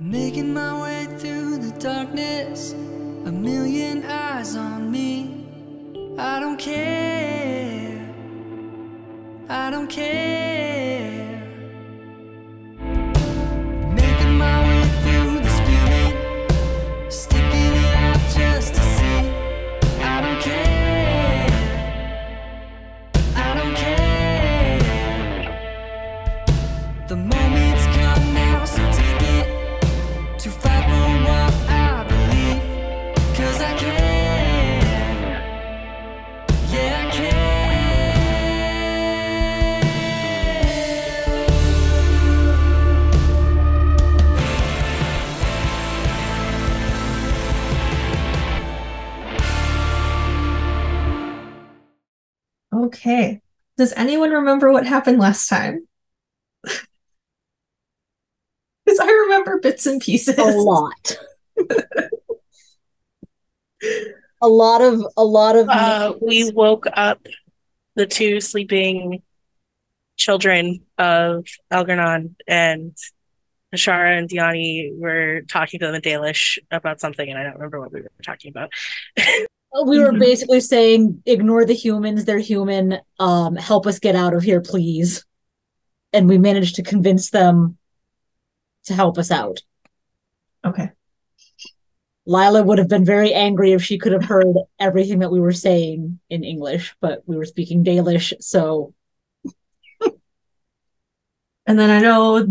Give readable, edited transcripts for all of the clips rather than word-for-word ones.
Making my way through the darkness, a million eyes on me. I don't care, I don't care. Making my way through the spewing, sticking it out just to see. I don't care, I don't care. The moment's come now, so take it. To fight for what I believe, 'cause I can, yeah I can. Okay. Does anyone remember what happened last time? Because I remember bits and pieces. A lot. a lot of we woke up the two sleeping children of Algernon, and Ashara and Diani were talking to them in Dalish about something, and I don't remember what we were talking about. we were basically saying, ignore the humans, they're human. Help us get out of here, please. And we managed to convince them to help us out. Okay. Lila would have been very angry if she could have heard everything that we were saying in English, but we were speaking Dalish, so. And then I know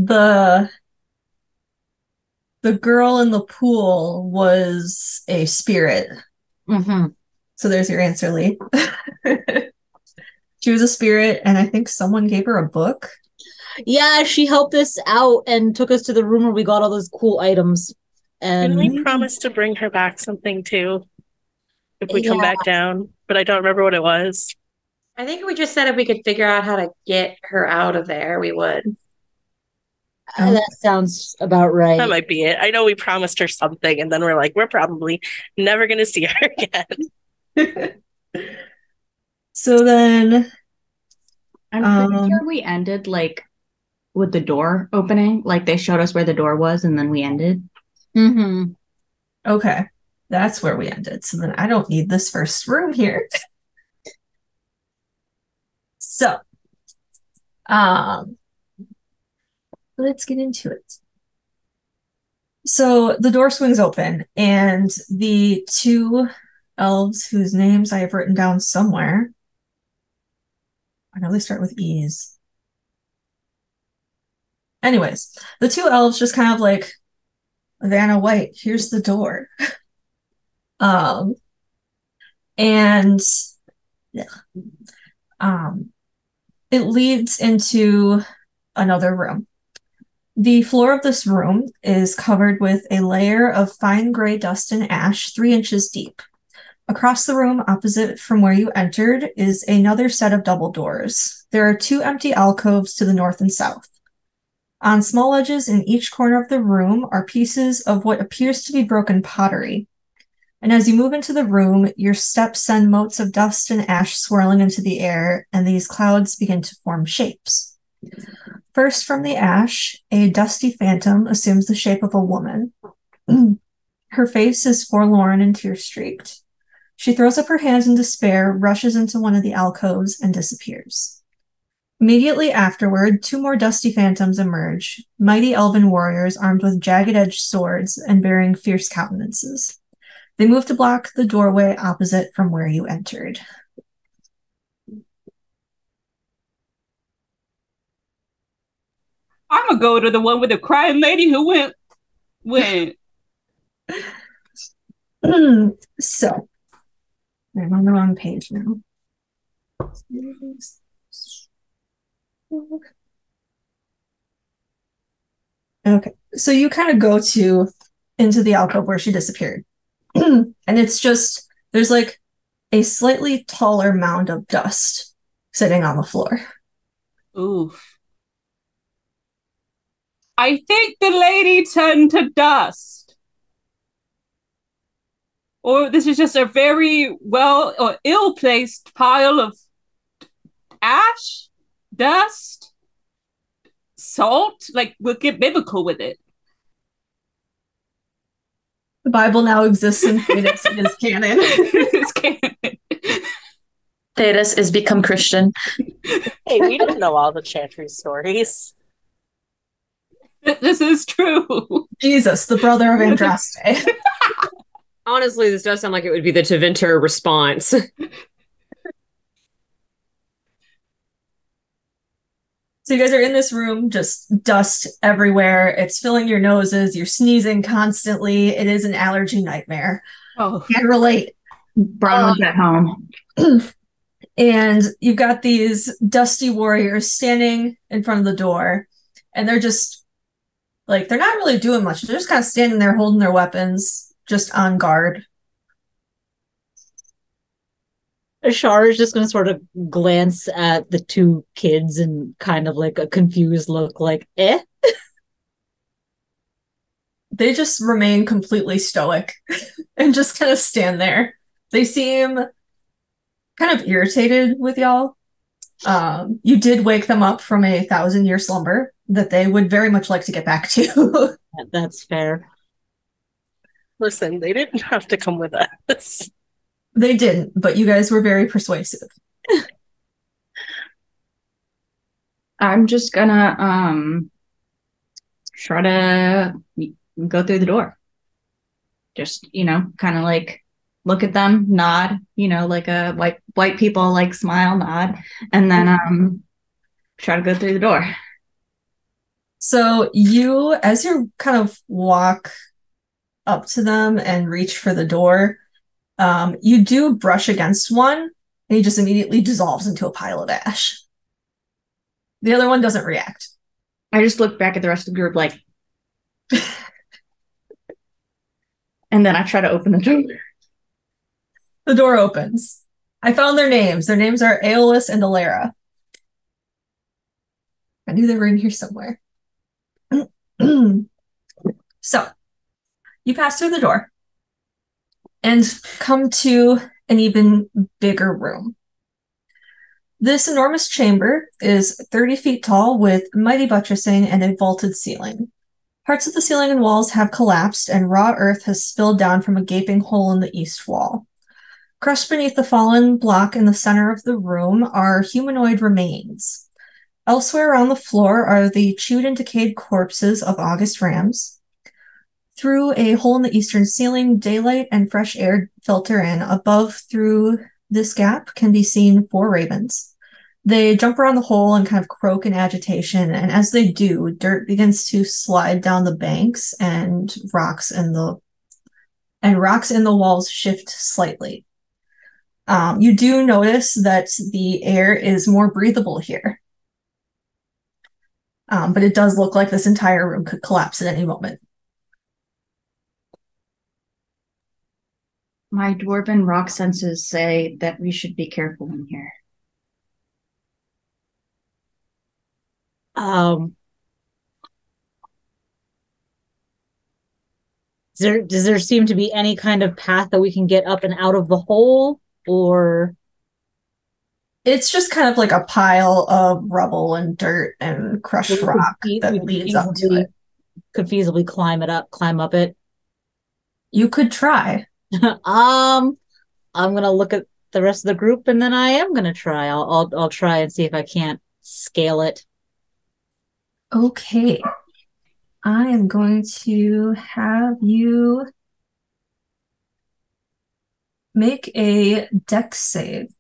the girl in the pool was a spirit. Mm-hmm. So there's your answer, Lee. She was a spirit, and I think someone gave her a book. Yeah, she helped us out and took us to the room where we got all those cool items. And Didn't we promise to bring her back something too if we come back down? But I don't remember what it was. I think we just said if we could figure out how to get her out of there, we would. That sounds about right. That might be it. I know we promised her something, and then we're like, we're probably never going to see her again. So then, I'm pretty sure we ended like with the door opening. Like they showed us where the door was, and then we ended. Mm-hmm. Okay, that's where we ended. So then I don't need this first room here. So, let's get into it. So the door swings open, and the two elves whose names I have written down somewhere. I know they start with E's. Anyways, the two elves just kind of like, Vanna White, here's the door. And yeah. It leads into another room. The floor of this room is covered with a layer of fine gray dust and ash 3 inches deep. Across the room, opposite from where you entered, is another set of double doors. There are 2 empty alcoves to the north and south. On small ledges in each corner of the room are pieces of what appears to be broken pottery. And as you move into the room, your steps send motes of dust and ash swirling into the air, and these clouds begin to form shapes. First, from the ash, a dusty phantom assumes the shape of a woman. Her face is forlorn and tear-streaked. She throws up her hands in despair, rushes into one of the alcoves, and disappears. Immediately afterward, 2 more dusty phantoms emerge, mighty elven warriors armed with jagged-edged swords and bearing fierce countenances. They move to block the doorway opposite from where you entered. I'm gonna go to the one with the crying lady who went. So, I'm on the wrong page now. Okay, so you kind of go into the alcove where she disappeared. And it's just, there's like a slightly taller mound of dust sitting on the floor. Oof. I think the lady turned to dust. Or this is just a very well or ill-placed pile of ash, dust, salt. Like, we'll get biblical with it. The Bible now exists in Phoenix and is canon. It's canon. Thetis is become Christian. Hey, we don't know all the Chantry stories. This is true. Jesus, the brother of Andraste. Honestly, this does sound like it would be the Tevinter response. So you guys are in this room, just dust everywhere. It's filling your noses. You're sneezing constantly. It is an allergy nightmare. Oh, Can't relate. Bronwyn's at home. And you've got these dusty warriors standing in front of the door, and they're just like, they're not really doing much. They're just kind of standing there holding their weapons, just on guard. Ashara is just going to sort of glance at the two kids and kind of like a confused look, like, eh? They just remain completely stoic and just kind of stand there. They seem kind of irritated with y'all. You did wake them up from a 1,000-year slumber that they would very much like to get back to. That's fair. Listen, they didn't have to come with us. They didn't, but you guys were very persuasive. I'm just gonna try to go through the door. Just, kind of like look at them, nod, like a white people like smile, nod, and then try to go through the door. So you, as you kind of walk up to them and reach for the door, you do brush against one, and he just immediately dissolves into a pile of ash. The other one doesn't react. I just look back at the rest of the group like, and then I try to open the door. The door opens. I found their names. Their names are Aeolus and Alara. I knew they were in here somewhere. So, you pass through the door and come to an even bigger room. This enormous chamber is 30 feet tall with mighty buttressing and a vaulted ceiling. Parts of the ceiling and walls have collapsed, and raw earth has spilled down from a gaping hole in the east wall. Crushed beneath the fallen block in the center of the room are humanoid remains. Elsewhere around the floor are the chewed and decayed corpses of August rams. Through a hole in the eastern ceiling, daylight and fresh air filter in. Above, through this gap, can be seen 4 ravens. They jump around the hole and kind of croak in agitation, and as they do, dirt begins to slide down the banks, and rocks in the walls shift slightly. You do notice that the air is more breathable here. But it does look like this entire room could collapse at any moment. My dwarven rock senses say that we should be careful in here. Does there seem to be any kind of path that we can get up and out of the hole, or? It's just kind of like a pile of rubble and dirt and crushed rock that leads up to it. Could feasibly climb up it. You could try. I'm gonna look at the rest of the group, and then I am gonna try. I'll try and see if I can't scale it. Okay. I am going to have you make a dex save.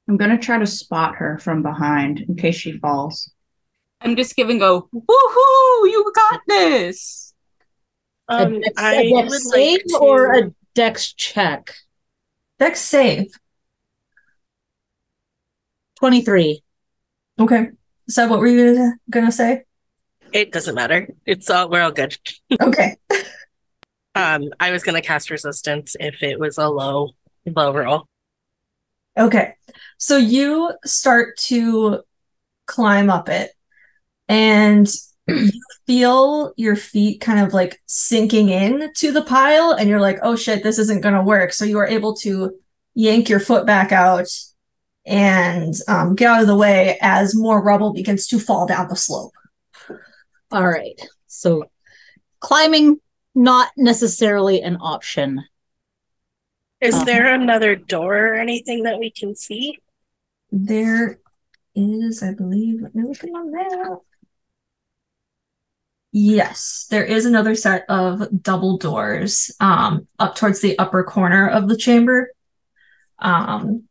I'm going to try to spot her from behind in case she falls. I'm just giving a woohoo! You got this. A dex save or a dex check? Dex save. 23. Okay. So what were you gonna say? It doesn't matter. We're all good. Okay. I was gonna cast resistance if it was a low roll. Okay. So you start to climb up it, and you feel your feet kind of like sinking in to the pile, and you're like, oh shit, this isn't gonna work. So you are able to yank your foot back out and get out of the way as more rubble begins to fall down the slope. All right. So climbing not necessarily an option. Is there another door or anything that we can see? There is, I believe, let me look on that. Yes, there is another set of double doors up towards the upper corner of the chamber. And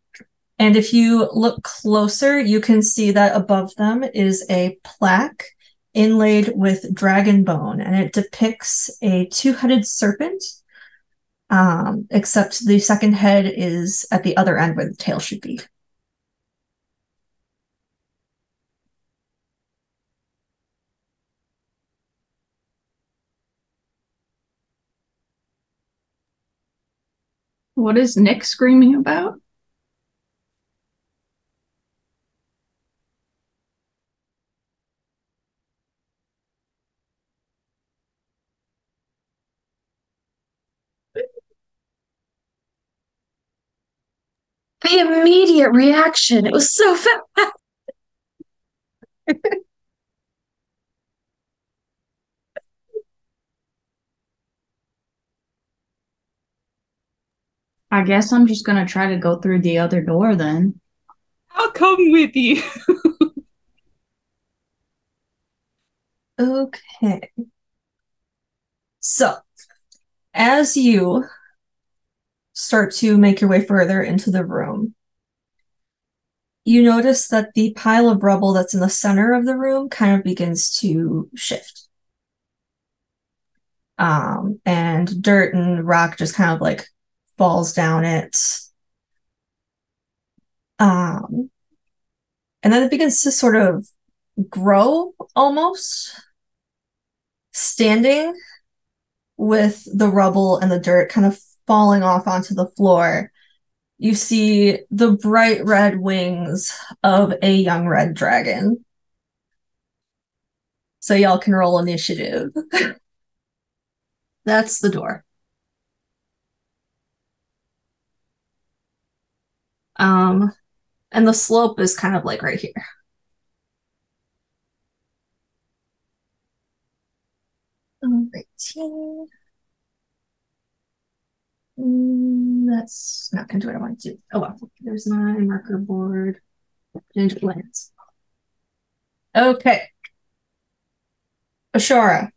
if you look closer, you can see that above them is a plaque inlaid with dragon bone, and it depicts a two-headed serpent, except the second head is at the other end where the tail should be. What is Nick screaming about? The immediate reaction. It was so fast. I guess I'm just gonna try to go through the other door then. I'll come with you. Okay. So, as you start to make your way further into the room, you notice that the pile of rubble that's in the center of the room kind of begins to shift. And dirt and rock just kind of like falls down it. And then it begins to sort of grow almost, standing with the rubble and the dirt kind of falling off onto the floor. You see the bright red wings of a young red dragon. So y'all can roll initiative. That's the door. And the slope is kind of like right here. $18. That's not going to do what I want to do. Oh well, there's my marker board. Change plans. Okay. Ashara.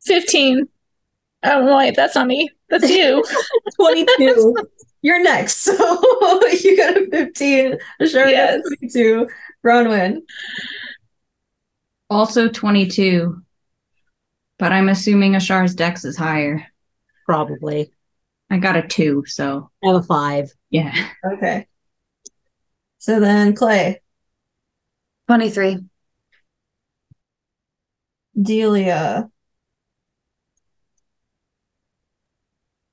15. Oh, wait, that's not me. That's you. 22. You're next. So you got a 15. Ashara Yes. got 22. Bronwyn. Also 22. But I'm assuming Ashar's dex is higher. Probably. I got a 2, so I have a 5. yeah. Okay. So then Clay. 23. Delia.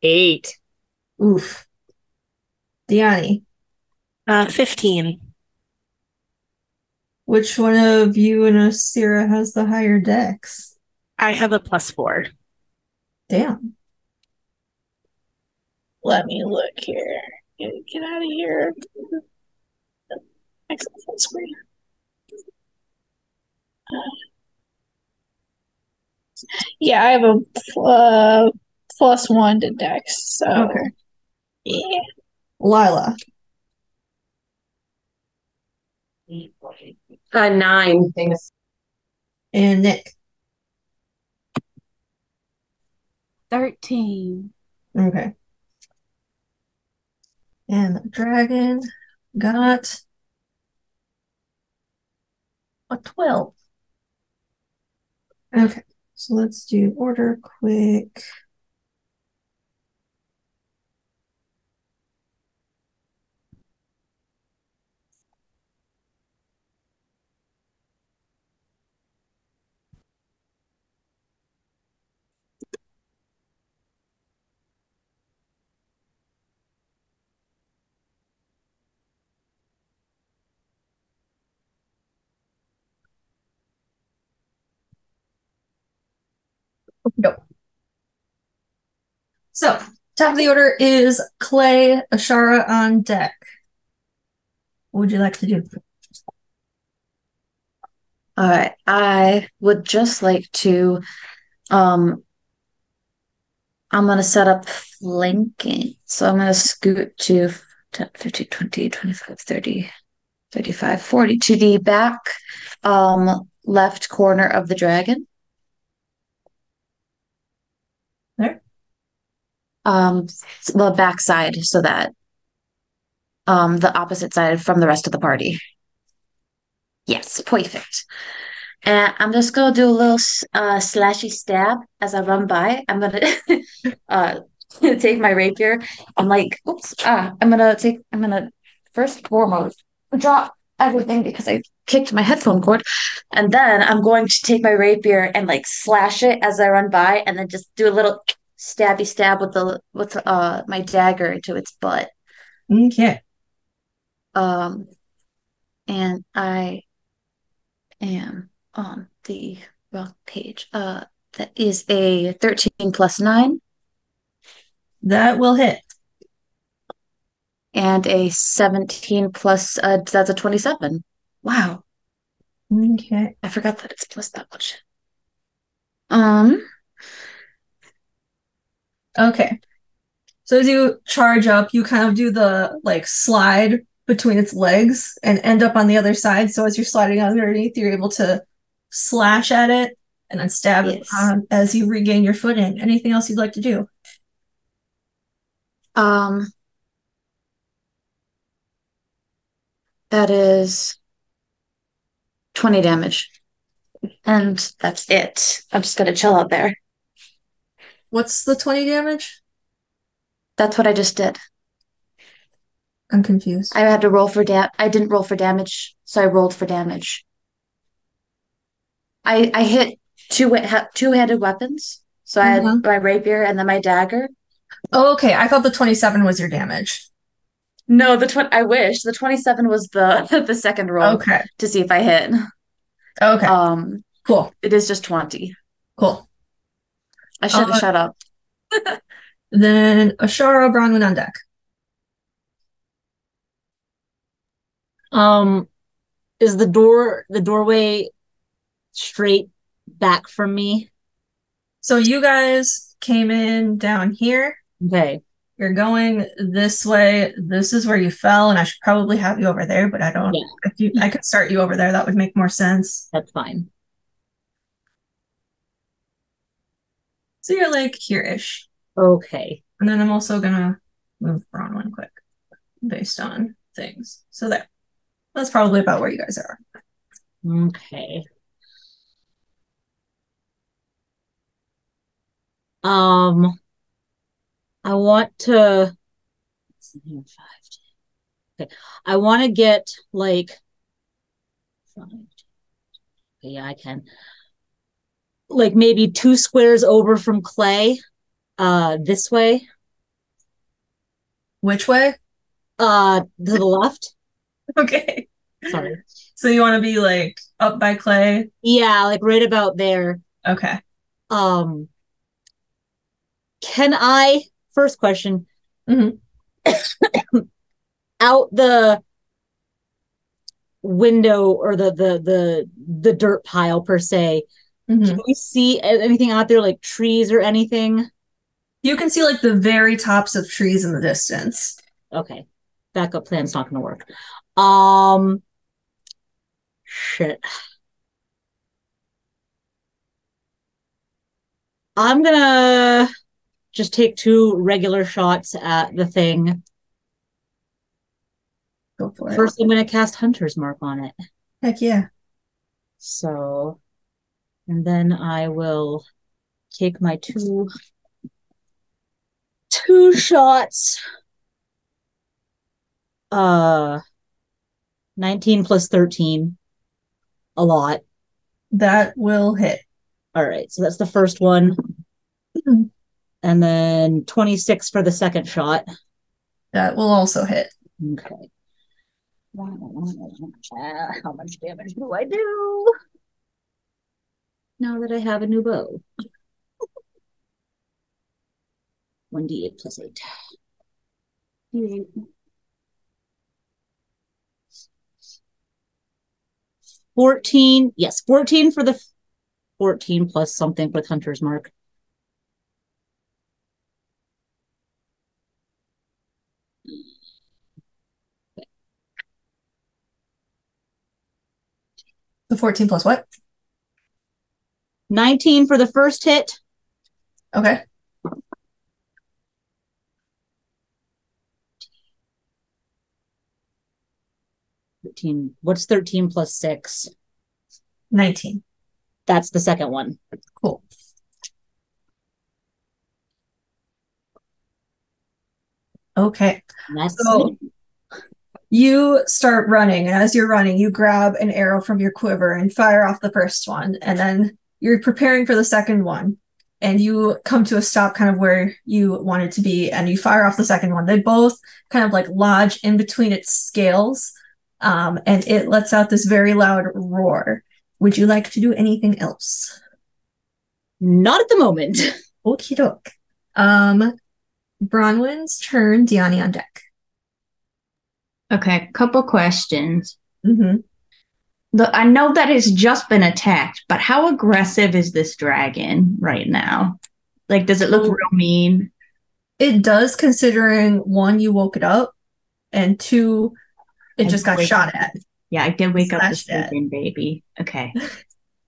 8. Oof. Diani. 15. Which one of you and Asira has the higher dex? I have a +4. Damn. Let me look here. Get out of here. Excellent full screen. Yeah, I have a +1 to dex. So Okay. yeah. Lila. 9. And Nick. 13. Okay. And the dragon got a 12. Okay, so let's do order quick. Nope. So, top of the order is Clay, Ashara on deck. What would you like to do? All right. I would just like to I'm going to set up flanking. So I'm going to scoot to 10, 15, 20, 25, 30, 35, 40 to the back left corner of the dragon. There. The back side so that the opposite side from the rest of the party. Yes, perfect. And I'm just gonna do a little slashy stab as I run by. I'm gonna take my rapier. I'm gonna first and foremost drop everything because I kicked my headphone cord, and then I'm going to take my rapier and like slash it as I run by, and then just do a little stabby stab with my dagger into its butt. Okay. And I am on the wrong page. That is a 13 plus 9. That will hit. And a 17 plus, that's a 27. Wow. Okay. I forgot that it's plus that much. Okay. So as you charge up, you kind of do the like slide between its legs and end up on the other side. So as you're sliding underneath, you're able to slash at it and then stab it as you regain your footing. Anything else you'd like to do? That is 20 damage. And that's it. I'm just gonna chill out there. What's the 20 damage? That's what I just did. I'm confused. I had to roll for I didn't roll for damage, so I rolled for damage. I hit two-handed weapons. So I had my rapier and then my dagger. Oh, okay. I thought the 27 was your damage. No, I wish. The 27 was the second roll to see if I hit. Okay. Cool. It is just 20. Cool. I should have shut up. Then Ashara, Bronwyn on deck. Is the doorway straight back from me? So you guys came in down here. Okay. You're going this way. This is where you fell, and I should probably have you over there, but I don't. Yeah. I could start you over there. That would make more sense. That's fine. So you're like here-ish. Okay. And then I'm also gonna move Bronwyn quick based on things. So there. That's probably about where you guys are. Okay. I want to. Okay, I want to get like. Yeah, I can. Like maybe 2 squares over from Clay. This way. Which way? To the left. Okay. Sorry. So you want to be like up by Clay? Yeah, like right about there. Okay. Can I, first question, out the window or the dirt pile per se, can we see anything out there like trees or anything? You can see like the very tops of trees in the distance. Okay. Backup plan's not gonna work. Shit. I'm gonna just take 2 regular shots at the thing. Go for it. First, I'm gonna cast Hunter's Mark on it. Heck yeah. So, and then I will take my two shots. 19 plus 13. A lot. That will hit. All right, so that's the first one. And then 26 for the second shot. That will also hit. Okay. How much damage do I do? Now that I have a new bow. 1d8 plus 8. 14. Yes, 14 for the 14 plus something with Hunter's Mark. The 14 plus what? 19 for the first hit. Okay. What's 13 plus 6? 19. That's the second one. Cool. Okay. So you start running, and as you're running, you grab an arrow from your quiver and fire off the first one, and then you're preparing for the second one, and you come to a stop kind of where you wanted to be, and you fire off the second one. They both kind of like lodge in between its scales, and it lets out this very loud roar. Would you like to do anything else? Not at the moment. Okie doke. Bronwyn's turn, Diani on deck. Okay, couple questions. Mm-hmm. I know that it's just been attacked, but how aggressive is this dragon right now? Like, does it look real mean? It does, considering one, you woke it up, and two, it just got shot at. Yeah, I did wake up the sleeping baby. Okay.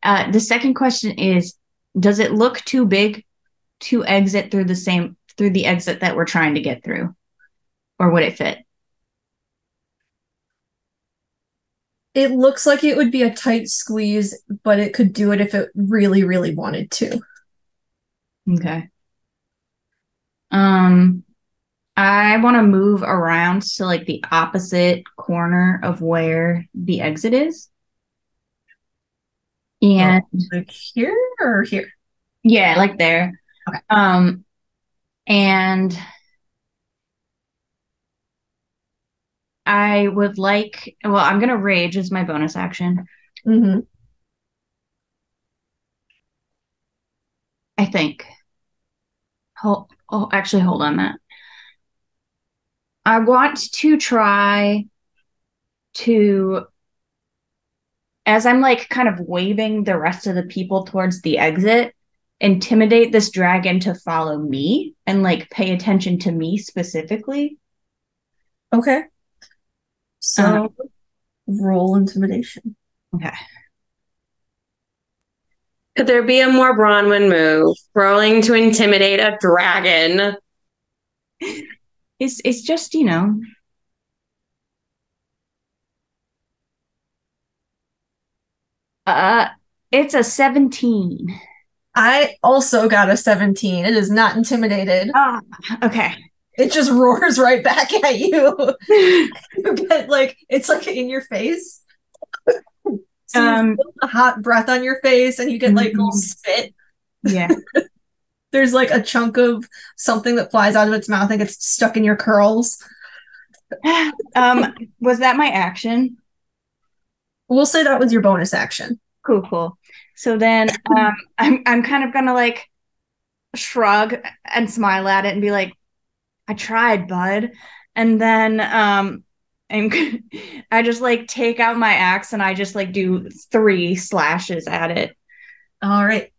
The second question is, does it look too big to exit through the exit that we're trying to get through? Or would it fit? It looks like it would be a tight squeeze, but it could do it if it really, really wanted to. Okay. I want to move around to like the opposite corner of where the exit is. And like here or here? Yeah, like there. Okay. And I would like, well, I'm going to rage as my bonus action. Mm-hmm. I think. Actually, hold on that. I want to try to, as I'm like kind of waving the rest of the people towards the exit, intimidate this dragon to follow me and like pay attention to me specifically. Okay. So roll intimidation. Okay. Could there be a more Bronwyn move? Rolling to intimidate a dragon. It's just, you know. It's a 17. I also got a 17. It is not intimidated. Okay. It just roars right back at you. You get like, it's like in your face. So you feel the hot breath on your face and you get like a little spit. Yeah. There's like a chunk of something that flies out of its mouth and gets stuck in your curls. Was that my action? We'll say that was your bonus action. Cool. So then I'm kind of gonna like shrug and smile at it and be like, I tried, bud. And then I just like take out my axe and I just like do 3 slashes at it. All right.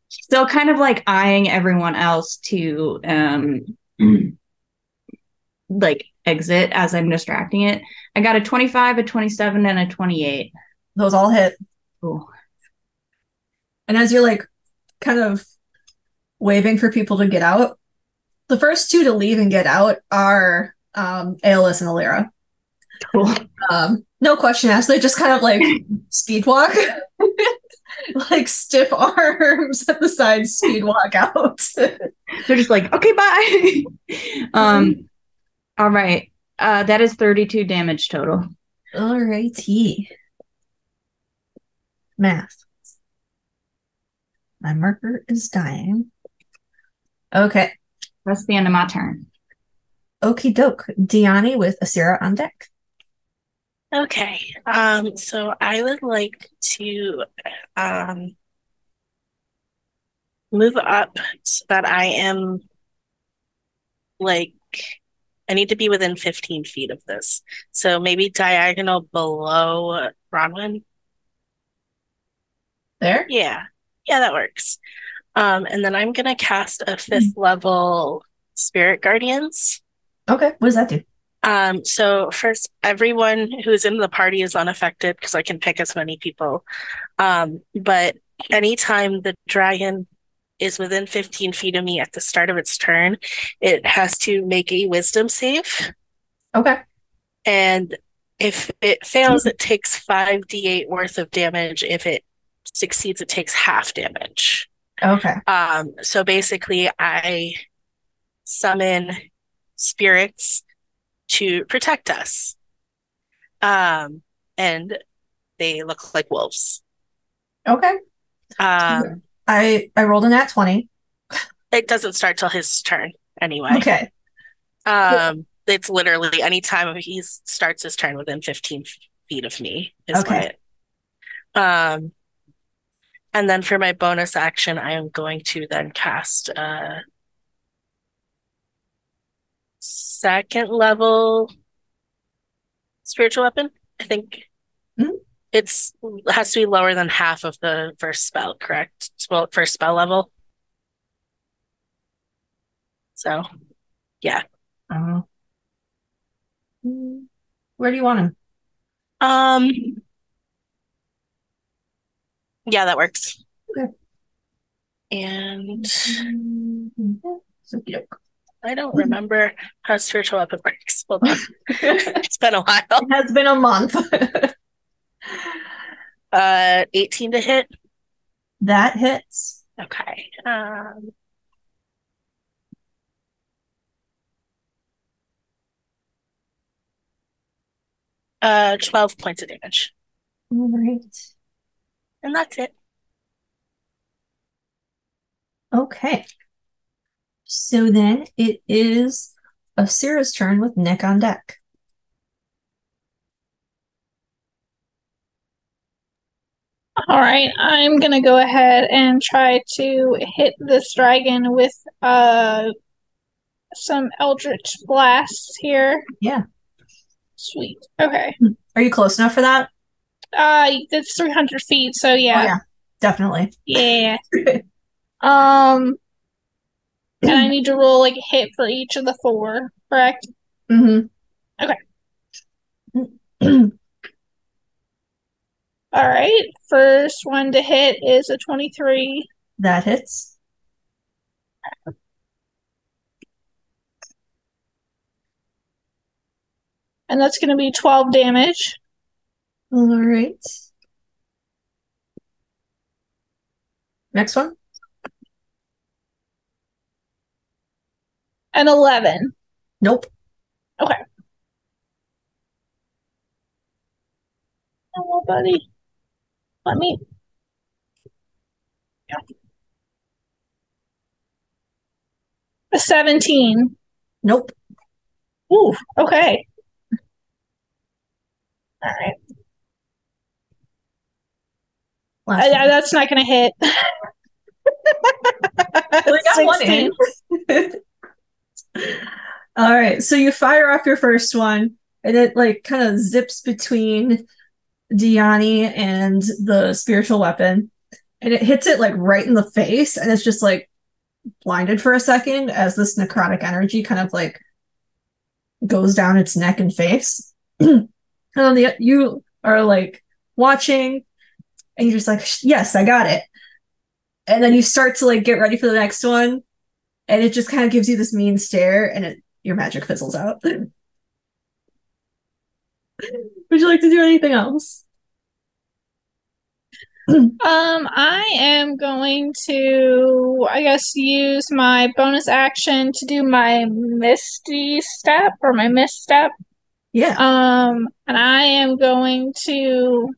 Still kind of like eyeing everyone else to like exit as I'm distracting it. I got a 25, a 27, and a 28. Those all hit. Cool. And as you're like kind of waving for people to get out, the first 2 to leave and get out are Aeolus and Alira. Cool. No question asked. They just kind of like speed walk. Like stiff arms at the side, speed walk out. They're just like, okay, bye. All right. That is 32 damage total. All righty. Math. My marker is dying. Okay. That's the end of my turn. Okie doke. Diani with Asira on deck. Okay. So I would like to move up so that I am like, I need to be within 15 feet of this. So maybe diagonal below Bronwyn. There? Yeah, that works. And then I'm gonna cast a 5th level Spirit Guardians. Okay, what does that do? So first, everyone who's in the party is unaffected because I can pick as many people. But anytime the dragon is within 15 feet of me at the start of its turn, it has to make a wisdom save. Okay. And if it fails, it takes 5d8 worth of damage. If it succeeds, it takes half damage. Okay. So basically, I summon spirits to protect us. And they look like wolves. Okay. I rolled a nat 20. It doesn't start till his turn anyway. Okay. It's literally anytime he starts his turn within 15 feet of me is Okay. what. And then for my bonus action, I am going to then cast second level spiritual weapon. I think it has to be lower than half of the first spell, correct? First spell level. So, yeah. Where do you want him? Yeah, that works. Okay. And Okey-doke. I don't remember how spiritual weapon works. Hold on. It's been a while. It has been a month. 18 to hit. That hits. Okay. 12 points of damage. All right. And that's it. Okay. So then it is Asira's turn with Nick on deck. All right, I'm gonna go ahead and try to hit this dragon with some Eldritch blasts here. Yeah. Sweet. Okay. Are you close enough for that? It's 300 feet, so yeah. Oh, yeah, definitely. Yeah. And I need to roll like a hit for each of the 4, correct? Mm-hmm. Okay. All right. First one to hit is a 23. That hits. And that's going to be 12 damage. All right. Next one. And 11. Nope. Okay. Hello, buddy. Let me. Yeah. A 17. Nope. Ooh, okay. All right. That's not going to hit. We got one in. All right, so you fire off your first one, and it like kind of zips between Diani and the spiritual weapon, and it hits it like right in the face, and it's just like blinded for a second as this necrotic energy kind of like goes down its neck and face. And on you are like watching, and you're just like, yes, I got it. And then you start to like get ready for the next one, and it just kind of gives you this mean stare, and your magic fizzles out. Would you like to do anything else? I am going to, I guess, use my bonus action to do my misty step or my misstep. Yeah. And I am going to,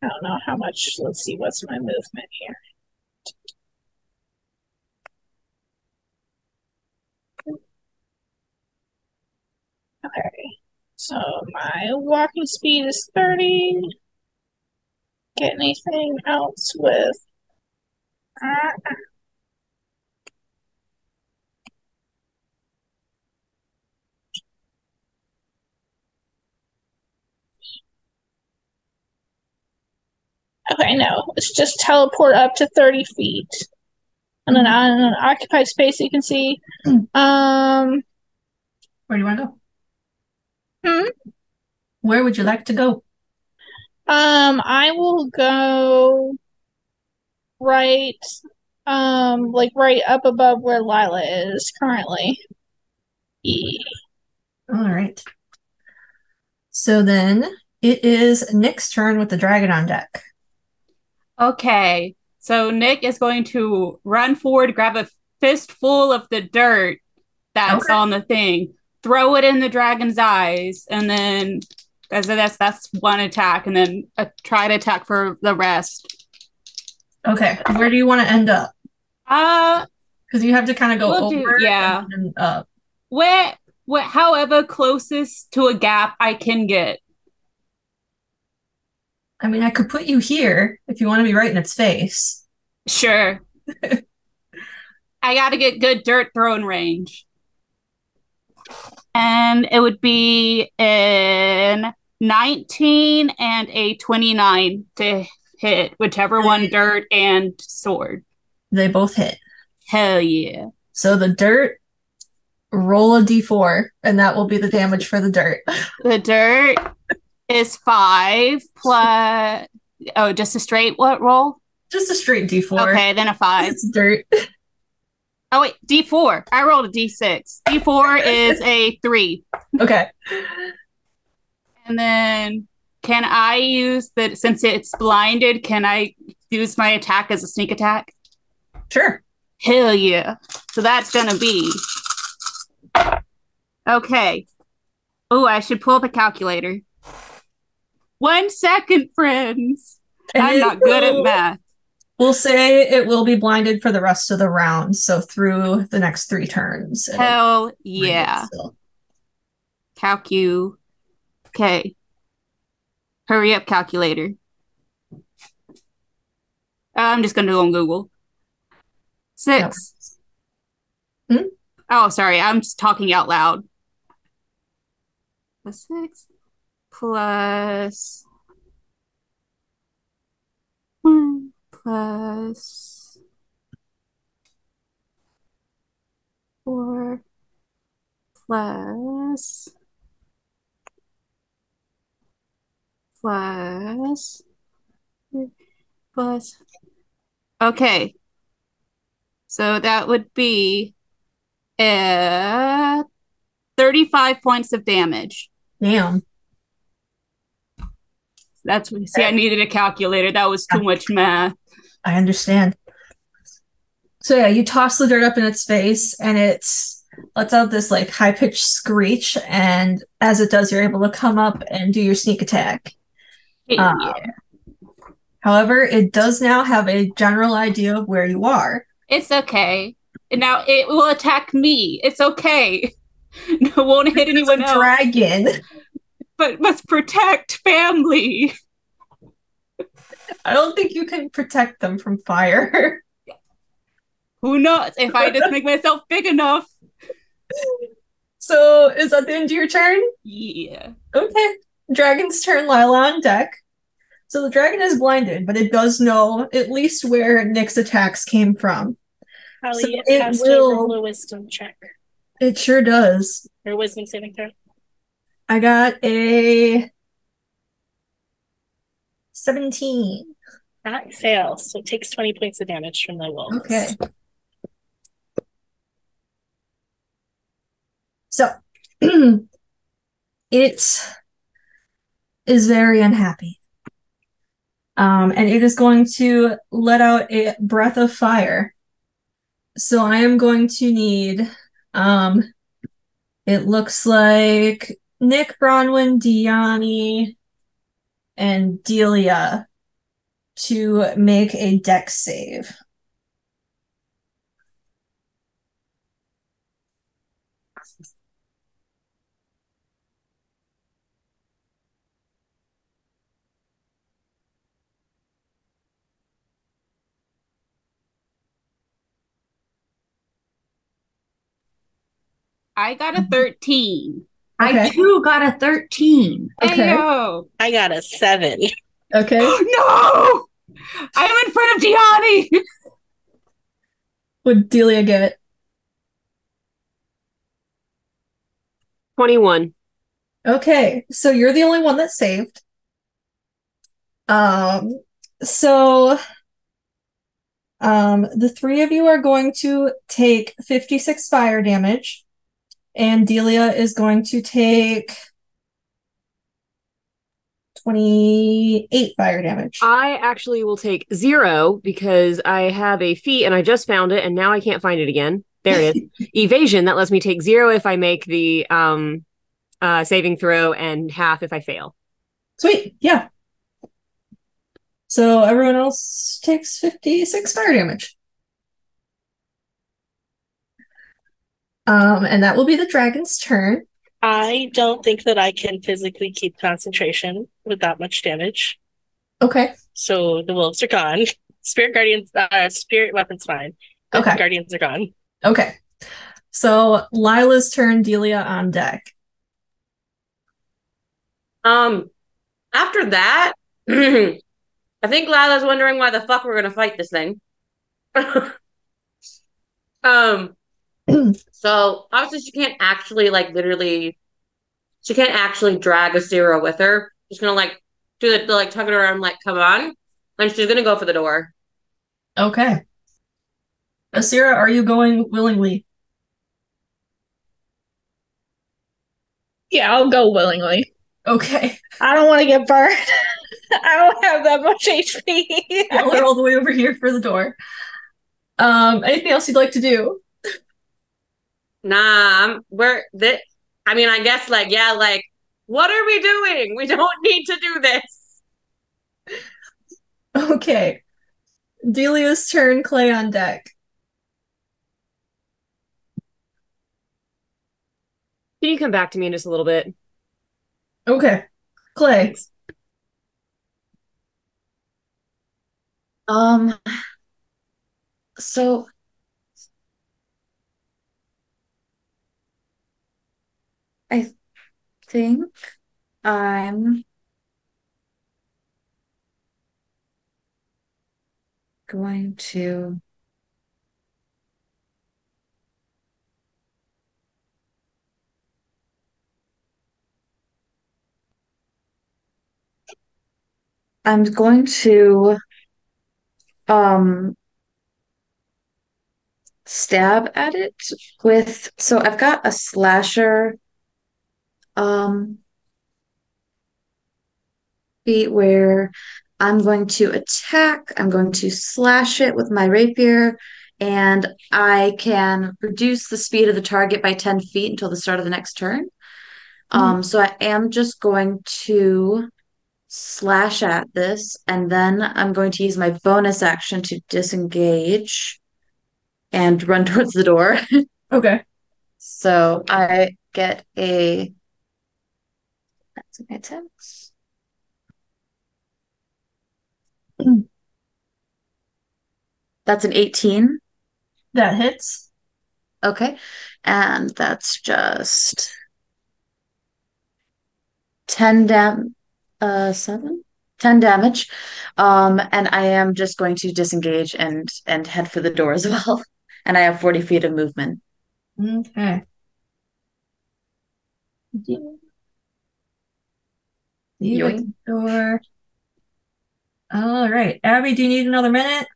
I don't know how much, let's see, what's my movement here? Okay, so my walking speed is 30. Get anything else with okay, no, it's just teleport up to 30 feet. And then on an occupied space you can see. Where do you want to Where would you like to go? I will go right, like right up above where Lila is currently. All right. So then it is Nick's turn with the dragon on deck. Okay, so Nick is going to run forward, grab a fistful of the dirt that's on the thing, throw it in the dragon's eyes, and then that's one attack, and then try to attack for the rest. Okay, where do you want to end up? Because you have to kind of go over and up. Where, however closest to a gap I can get. I mean, I could put you here if you want to be right in its face. Sure. I got to get good dirt throwing range. And it would be an 19 and a 29 to hit, whichever one, dirt and sword. They both hit. Hell yeah. So the dirt, roll a d4, and that will be the damage for the dirt. The dirt is 5 plus... Oh, just a straight what roll? Just a straight d4. Okay, then a 5. It's dirt. Oh, wait, d4. I rolled a d6. d4 is a 3. Okay. And then can I use that, since it's blinded, can I use my attack as a sneak attack? Sure. Hell yeah. So that's going to be... Okay. Oh, I should pull up a calculator. 1 second, friends. I'm not good at math. We'll say it will be blinded for the rest of the round, so through the next 3 turns. Hell yeah. Calcu. Okay. Hurry up, calculator. I'm just going to go on Google. 6. Oh, sorry. I'm just talking out loud. The 6 plus 1 plus 4 plus okay, so that would be 35 points of damage. Damn. That's what, see, I needed a calculator. That was too much math. I understand. So yeah, you toss the dirt up in its face, and it lets out this like high-pitched screech, and as it does, you're able to come up and do your sneak attack. However, it does now have a general idea of where you are. It's okay. Now it will attack me. It's okay. No, it won't hit anyone else. Dragon. But must protect family. I don't think you can protect them from fire. Who knows? If I just make myself big enough. So, is that the end of your turn? Yeah. Okay. Dragon's turn, Lila on deck. So the dragon is blinded, but it does know at least where Nick's attacks came from. Probably So it has to roll a wisdom check. It sure does. Or wisdom saving throw. I got a 17. That fails, so it takes 20 points of damage from the wolves. Okay. So, it is very unhappy. And it is going to let out a breath of fire. So I am going to need, it looks like Nick, Bronwyn, Diani, and Delia to make a dex save. I got a 13. Okay. I too got a 13. Okay. Heyo. I got a 7. Okay. No! I'm in front of Gianni! What'd Delia get? 21. Okay, so you're the only one that's saved. So the three of you are going to take 56 fire damage, and Delia is going to take 28 fire damage. I actually will take 0 because I have a feat and I just found it and now I can't find it again. There it is. Evasion, that lets me take 0 if I make the saving throw and half if I fail. Sweet, yeah. So everyone else takes 56 fire damage. And that will be the dragon's turn. I don't think that I can physically keep concentration with that much damage. Okay. So the wolves are gone. Spirit weapon's fine. But Okay. the guardians are gone. Okay. So Lila's turn, Delia on deck. After that, I think Lila's wondering why the fuck we're gonna fight this thing. So obviously she can't actually she can't actually drag Asira with her. She's gonna do the tug it around, come on. And she's gonna go for the door. Okay. Asira, are you going willingly? Yeah, I'll go willingly. Okay. I don't want to get burned. I don't have that much HP. Y'all are all the way over here for the door. Anything else you'd like to do? Nah, I guess what are we doing? We don't need to do this. Okay. Delia's turn, Clay on deck. Can you come back to me in just a little bit? Okay. Clay. Thanks. So I think I'm going to stab at it so I've got a slasher feat where I'm going to attack, I'm going to slash it with my rapier, and I can reduce the speed of the target by 10 feet until the start of the next turn. So I am just going to slash at this, and then I'm going to use my bonus action to disengage and run towards the door. Okay. So I get that's my attempts. That's an 18. That hits. Okay. And that's just 10 7? 10 damage. And I am just going to disengage and head for the door as well. And I have 40 feet of movement. Okay. Yoink. Door. All right. Abby, do you need another minute?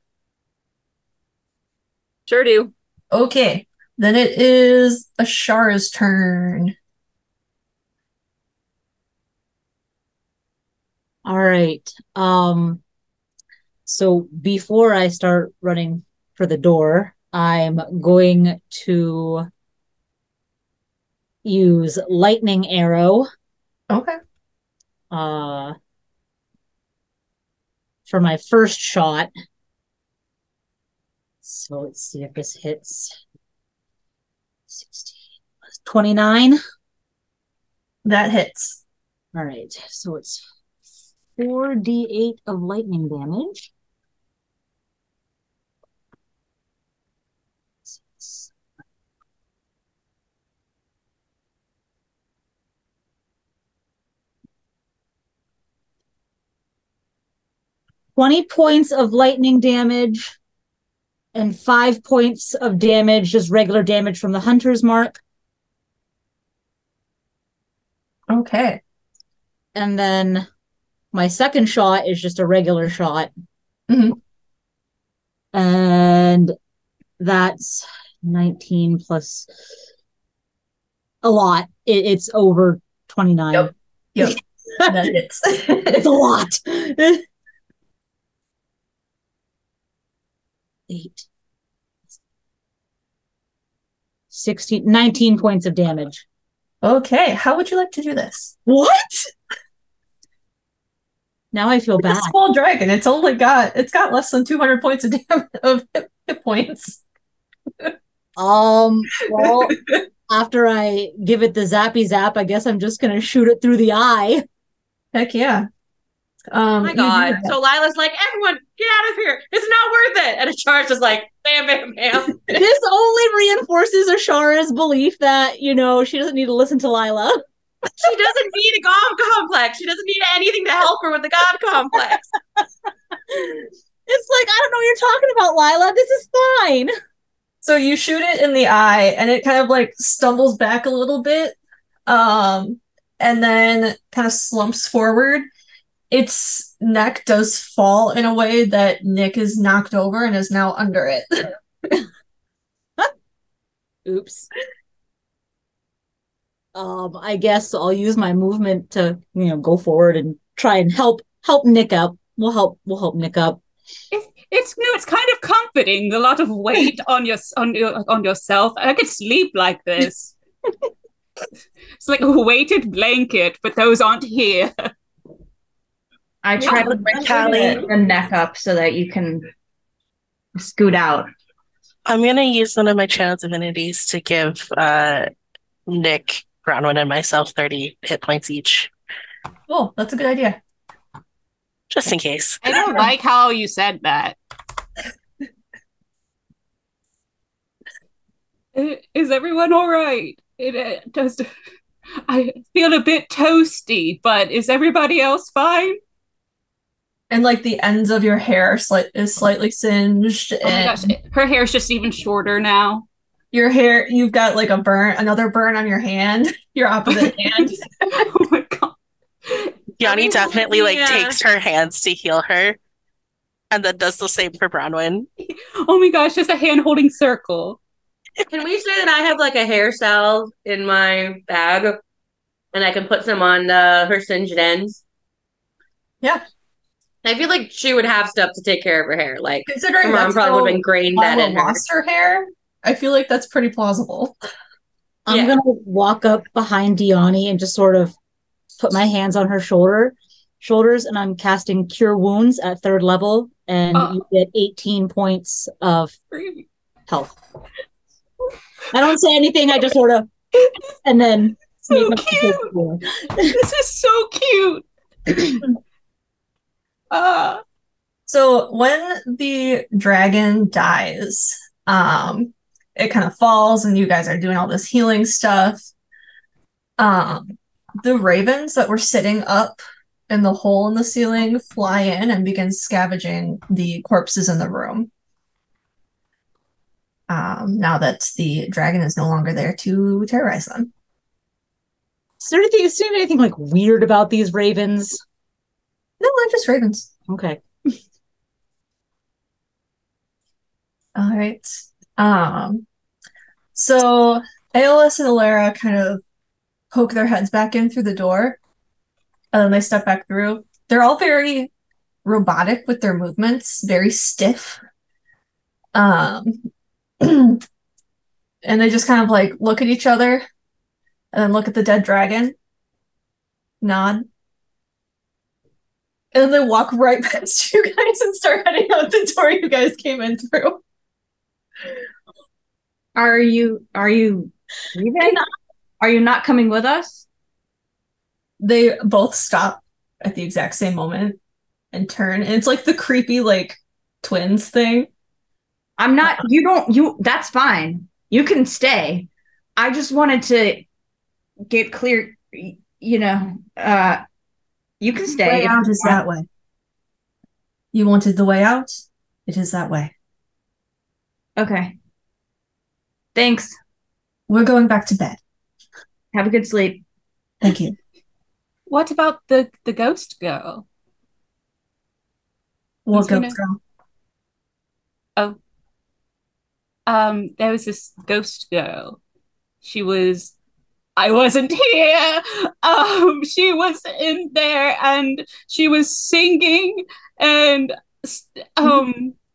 Sure do. Okay. Then it is Ashara's turn. All right. So before I start running for the door, I'm going to use lightning arrow. Okay. For my first shot. So let's see if this hits. 16 plus 29. That hits. All right. So it's 4d8 of lightning damage. 20 points of lightning damage and 5 points of damage, just regular damage from the hunter's mark. Okay. And then my second shot is just a regular shot. Mhm. And that's 19 plus a lot. It's over 29. Yep. That hits. It's a lot. 8. 16, 19 points of damage. Okay. How would you like to do this? What? Now I feel It's bad. a small dragon. It's got less than 200 points of hit points. Well, after I give it the zappy zap, I guess I'm just gonna shoot it through the eye. Heck yeah. Oh my god. So Lila's like, everyone, get out of here. It's not worth it. And Ashar's just like, bam, bam, bam. This only reinforces Ashara's belief that, she doesn't need to listen to Lila. She doesn't need a god complex. She doesn't need anything to help her with the god complex. It's like, I don't know what you're talking about, Lila. This is fine. So you shoot it in the eye and it kind of like stumbles back a little bit. And then kind of slumps forward. Its neck does fall in a way that Nick is knocked over and is now under it. Oops. I guess I'll use my movement to, go forward and try and help Nick up. We'll help Nick up. It's kind of comforting. A lot of weight on yourself. I could sleep like this. It's like a weighted blanket, but those aren't here. I try to bring the neck up so that you can scoot out. I'm gonna use one of my child's divinities to give Nick, Bronwyn, and myself 30 hit points each. Oh, that's a good idea. Just in case. I don't like how you said that. Is everyone all right? It does. I feel a bit toasty, but is everybody else fine? And like the ends of your hair is slightly singed. Oh my gosh, her hair's just even shorter now. Your hair, you've got like another burn on your hand, your opposite hand. Oh my god. Yanni definitely takes her hands to heal her, and then does the same for Bronwyn. Oh my gosh, just a hand holding circle. Can we say that I have like a hairstyle in my bag, and I can put some on her singed ends? Yeah. I feel like she would have stuff to take care of her hair. Like, considering her mom probably would have ingrained that in her. Lost her hair, I feel like that's pretty plausible. I'm gonna walk up behind Diani and just sort of put my hands on her shoulders, and I'm casting Cure Wounds at 3rd level, and you get 18 points of health. I don't say anything. I just sort of, and then so cute. This is so cute. So when the dragon dies, it kind of falls and you guys are doing all this healing stuff. The ravens that were sitting up in the hole in the ceiling fly in and begin scavenging the corpses in the room. Now that the dragon is no longer there to terrorize them. Is there anything like weird about these ravens? No, they're just ravens. Okay. All right. So Aeolus and Alara kind of poke their heads back in through the door, and then they step back through. They're all very robotic with their movements, very stiff. And they just kind of like look at each other and then look at the dead dragon, nod, and then they walk right past you guys and start heading out the door you guys came in through. Are you leaving? Are you not coming with us? They both stop at the exact same moment and turn. And it's like the creepy like twins thing. I'm not, that's fine. You can stay. I just wanted to get clear, you can stay. The way out is that way. You wanted the way out? It is that way. Okay. Thanks. We're going back to bed. Have a good sleep. Thank you. What about the ghost girl? What gonna- ghost girl? Oh, there was this ghost girl. I wasn't here. She was in there and she was singing and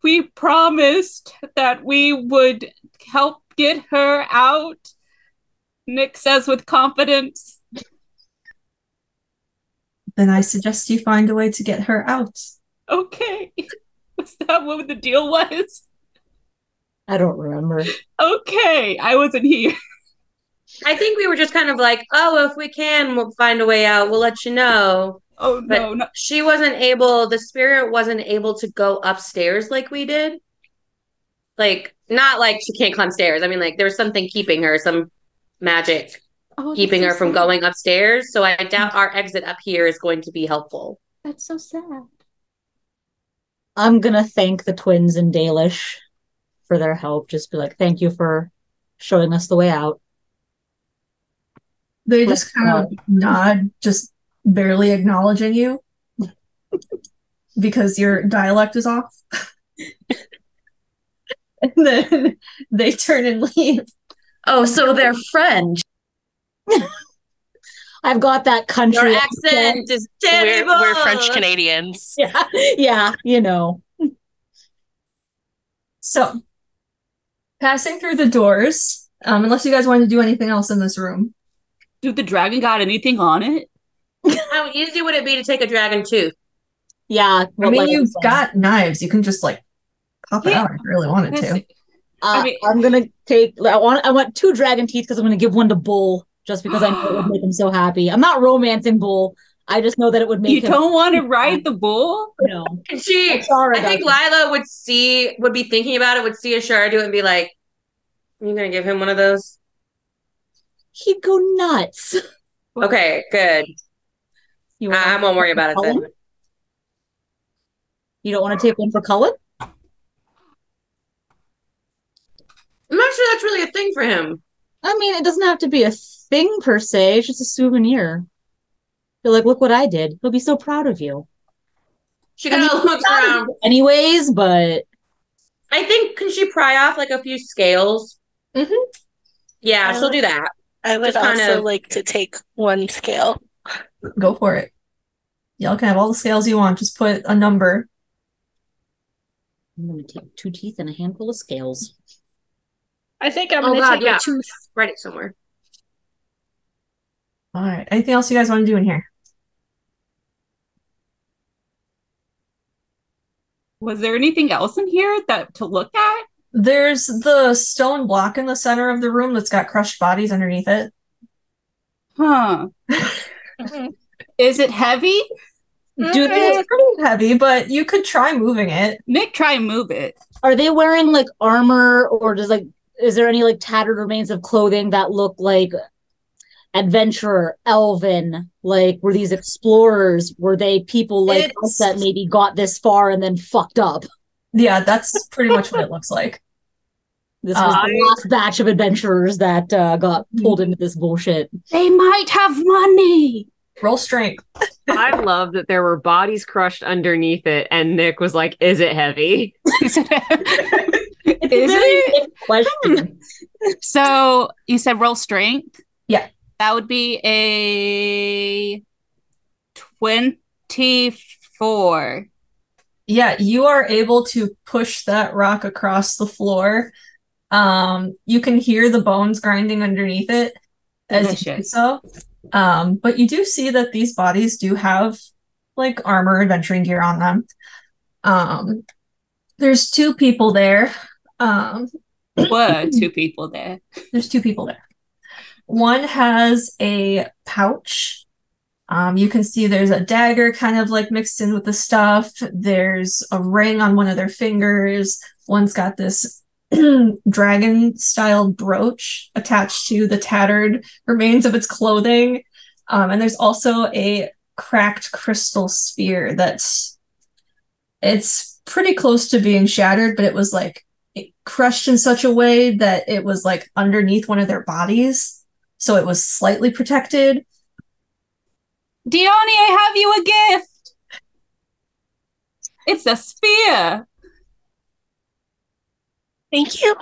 we promised that we would help get her out. Nick says with confidence. Then I suggest you find a way to get her out. Okay. Was that what the deal was? I don't remember. Okay, I wasn't here. I think we were just kind of like, oh, if we can, we'll find a way out. We'll let you know. Oh, But no. she wasn't able, the spirit wasn't able to go upstairs like we did. Like, not like she can't climb stairs. I mean, like, there was something keeping her, some magic keeping her from going upstairs. So I doubt our exit up here is going to be helpful. That's so sad. I'm gonna thank the twins in Dalish for their help. Just be like, thank you for showing us the way out. They just kind of nod, just barely acknowledging you because your dialect is off. And then they turn and leave. Oh, so they're French. I've got that country Your accent is terrible. We're French Canadians. Yeah, you know. So, passing through the doors, unless you guys want to do anything else in this room. Dude, the dragon got anything on it? How easy would it be to take a dragon tooth? Yeah. I mean, you've got knives. You can just like pop it out if you really wanted to. I'm gonna take. I want 2 dragon teeth because I'm gonna give one to Bull just because I know it would make him so happy. I'm not romancing Bull. I just know that it would make. You don't want to ride the bull? No. I think Lila would be thinking about it. Would see Ashara do it and be like, "Are you gonna give him one of those?" He'd go nuts. Okay, good. I won't worry about it then. You don't want to take one for Cullen? I'm not sure that's really a thing for him. I mean, it doesn't have to be a thing per se. It's just a souvenir. You're like, look what I did. He'll be so proud of you. She kind of looks around. Anyways, but I think, can she pry off like a few scales? Mm-hmm. Yeah, she'll do that. I would Just also like to take one scale. Go for it. Y'all can have all the scales you want. Just put a number. I'm going to take 2 teeth and a handful of scales. I think I'm going to take a tooth. Write it somewhere. All right. Anything else you guys want to do in here? Was there anything else in here to look at? There's the stone block in the center of the room that's got crushed bodies underneath it. Huh. Is it heavy? Dude, it's pretty heavy, but you could try moving it. Nick, try and move it. Are they wearing like armor, or is there any like tattered remains of clothing that look like adventurer, Elvhen? Like, were these explorers? Were they people like us that maybe got this far and then fucked up? Yeah, that's pretty much what it looks like. This was the last batch of adventurers that got pulled into this bullshit. They might have money. Roll strength. I love that there were bodies crushed underneath it, and Nick was like, "Is it heavy?" Is it? Is it? Question. So you said roll strength. Yeah, that would be a 24. Yeah, you are able to push that rock across the floor. You can hear the bones grinding underneath it as you do so. But you do see that these bodies do have like armor, adventuring gear on them. There's 2 people there. What? 2 people there. There's 2 people there. One has a pouch. You can see there's a dagger kind of like mixed in with the stuff. There's a ring on one of their fingers. One's got this dragon style brooch attached to the tattered remains of its clothing. And there's also a cracked crystal sphere it's pretty close to being shattered, but it was like crushed in such a way that it was like underneath one of their bodies. So it was slightly protected. Dione, I have you a gift. It's a spear. Thank you.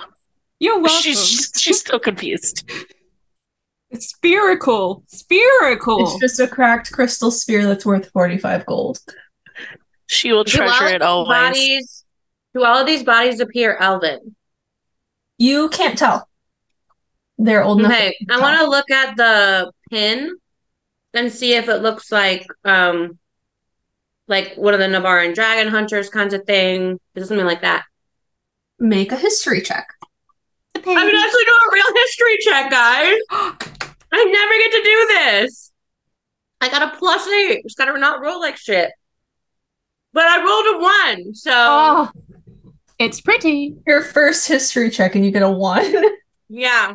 You're welcome. She's still confused. It's spherical. Spherical. It's just a cracked crystal sphere that's worth 45 gold. She will treasure it always. Do all of these bodies appear Elvhen? You can't tell. They're old enough. Okay, I want to look at the pin and see if it looks like one of the Navaran dragon hunters kinds of thing. Is it something like that? Make a history check. I can actually do a real history check, guys. I never get to do this. I got a +8. Just gotta not roll like shit. But I rolled a 1, so oh, it's pretty. Your first history check and you get a 1. Yeah.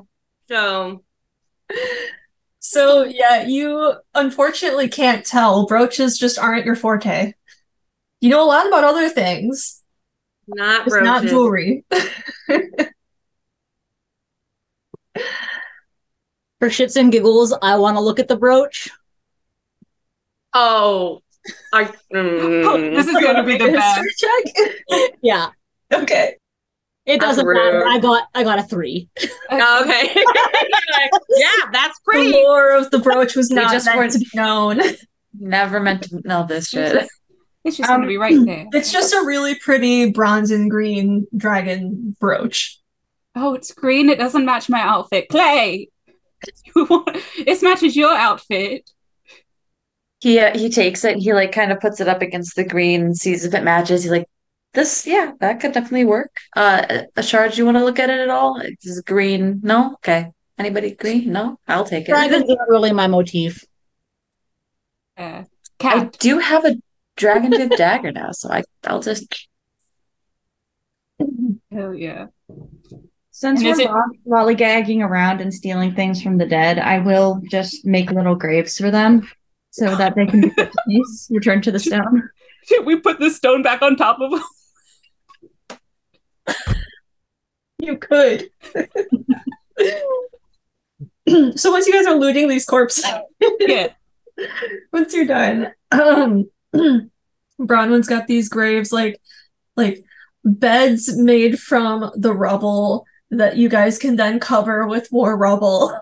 So yeah, you unfortunately can't tell. Brooches just aren't your forte. You know a lot about other things. Not brooches. Not jewelry. For shits and giggles, I want to look at the brooch. Oh, this is going to be the best. Check? Yeah. Okay. It doesn't matter. I got a 3. Oh, okay. Yeah, that's pretty. The lore of the brooch was not just meant to be known. Never meant to know this shit. It's just going to be right there. It's just a really pretty bronze and green dragon brooch. Oh, it's green. It doesn't match my outfit. Clay! It matches your outfit. He takes it and he like kind of puts it up against the green and sees if it matches. He's like, that could definitely work. Ashar, do you want to look at it at all? It's green. No? Okay. Anybody green? No? I'll take it. Dragons aren't really my motif. I do have a dragon tooth dagger now, so I'll just. Hell yeah. Since we're lollygagging around and stealing things from the dead, I will just make little graves for them so that they can be put to peace, return to the stone. Should we put the stone back on top of them? You could. So once you guys are looting these corpses, yeah. Once you're done, Bronwyn's got these graves like beds made from the rubble that you guys can then cover with more rubble.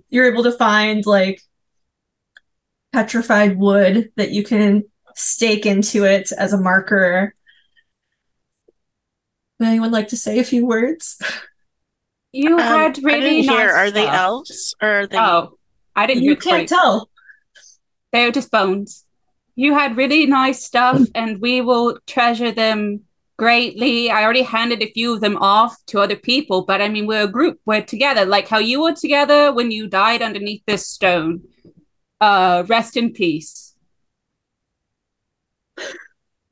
You're able to find like petrified wood that you can stake into it as a marker. Would anyone like to say a few words? You had really nice hear. Are stuff. they elves or are they? Oh, I didn't. You can't tell. They're just bones. You had really nice stuff, and we will treasure them greatly. I already handed a few of them off to other people, but I mean, we're a group. We're together, like how you were together when you died underneath this stone. Rest in peace.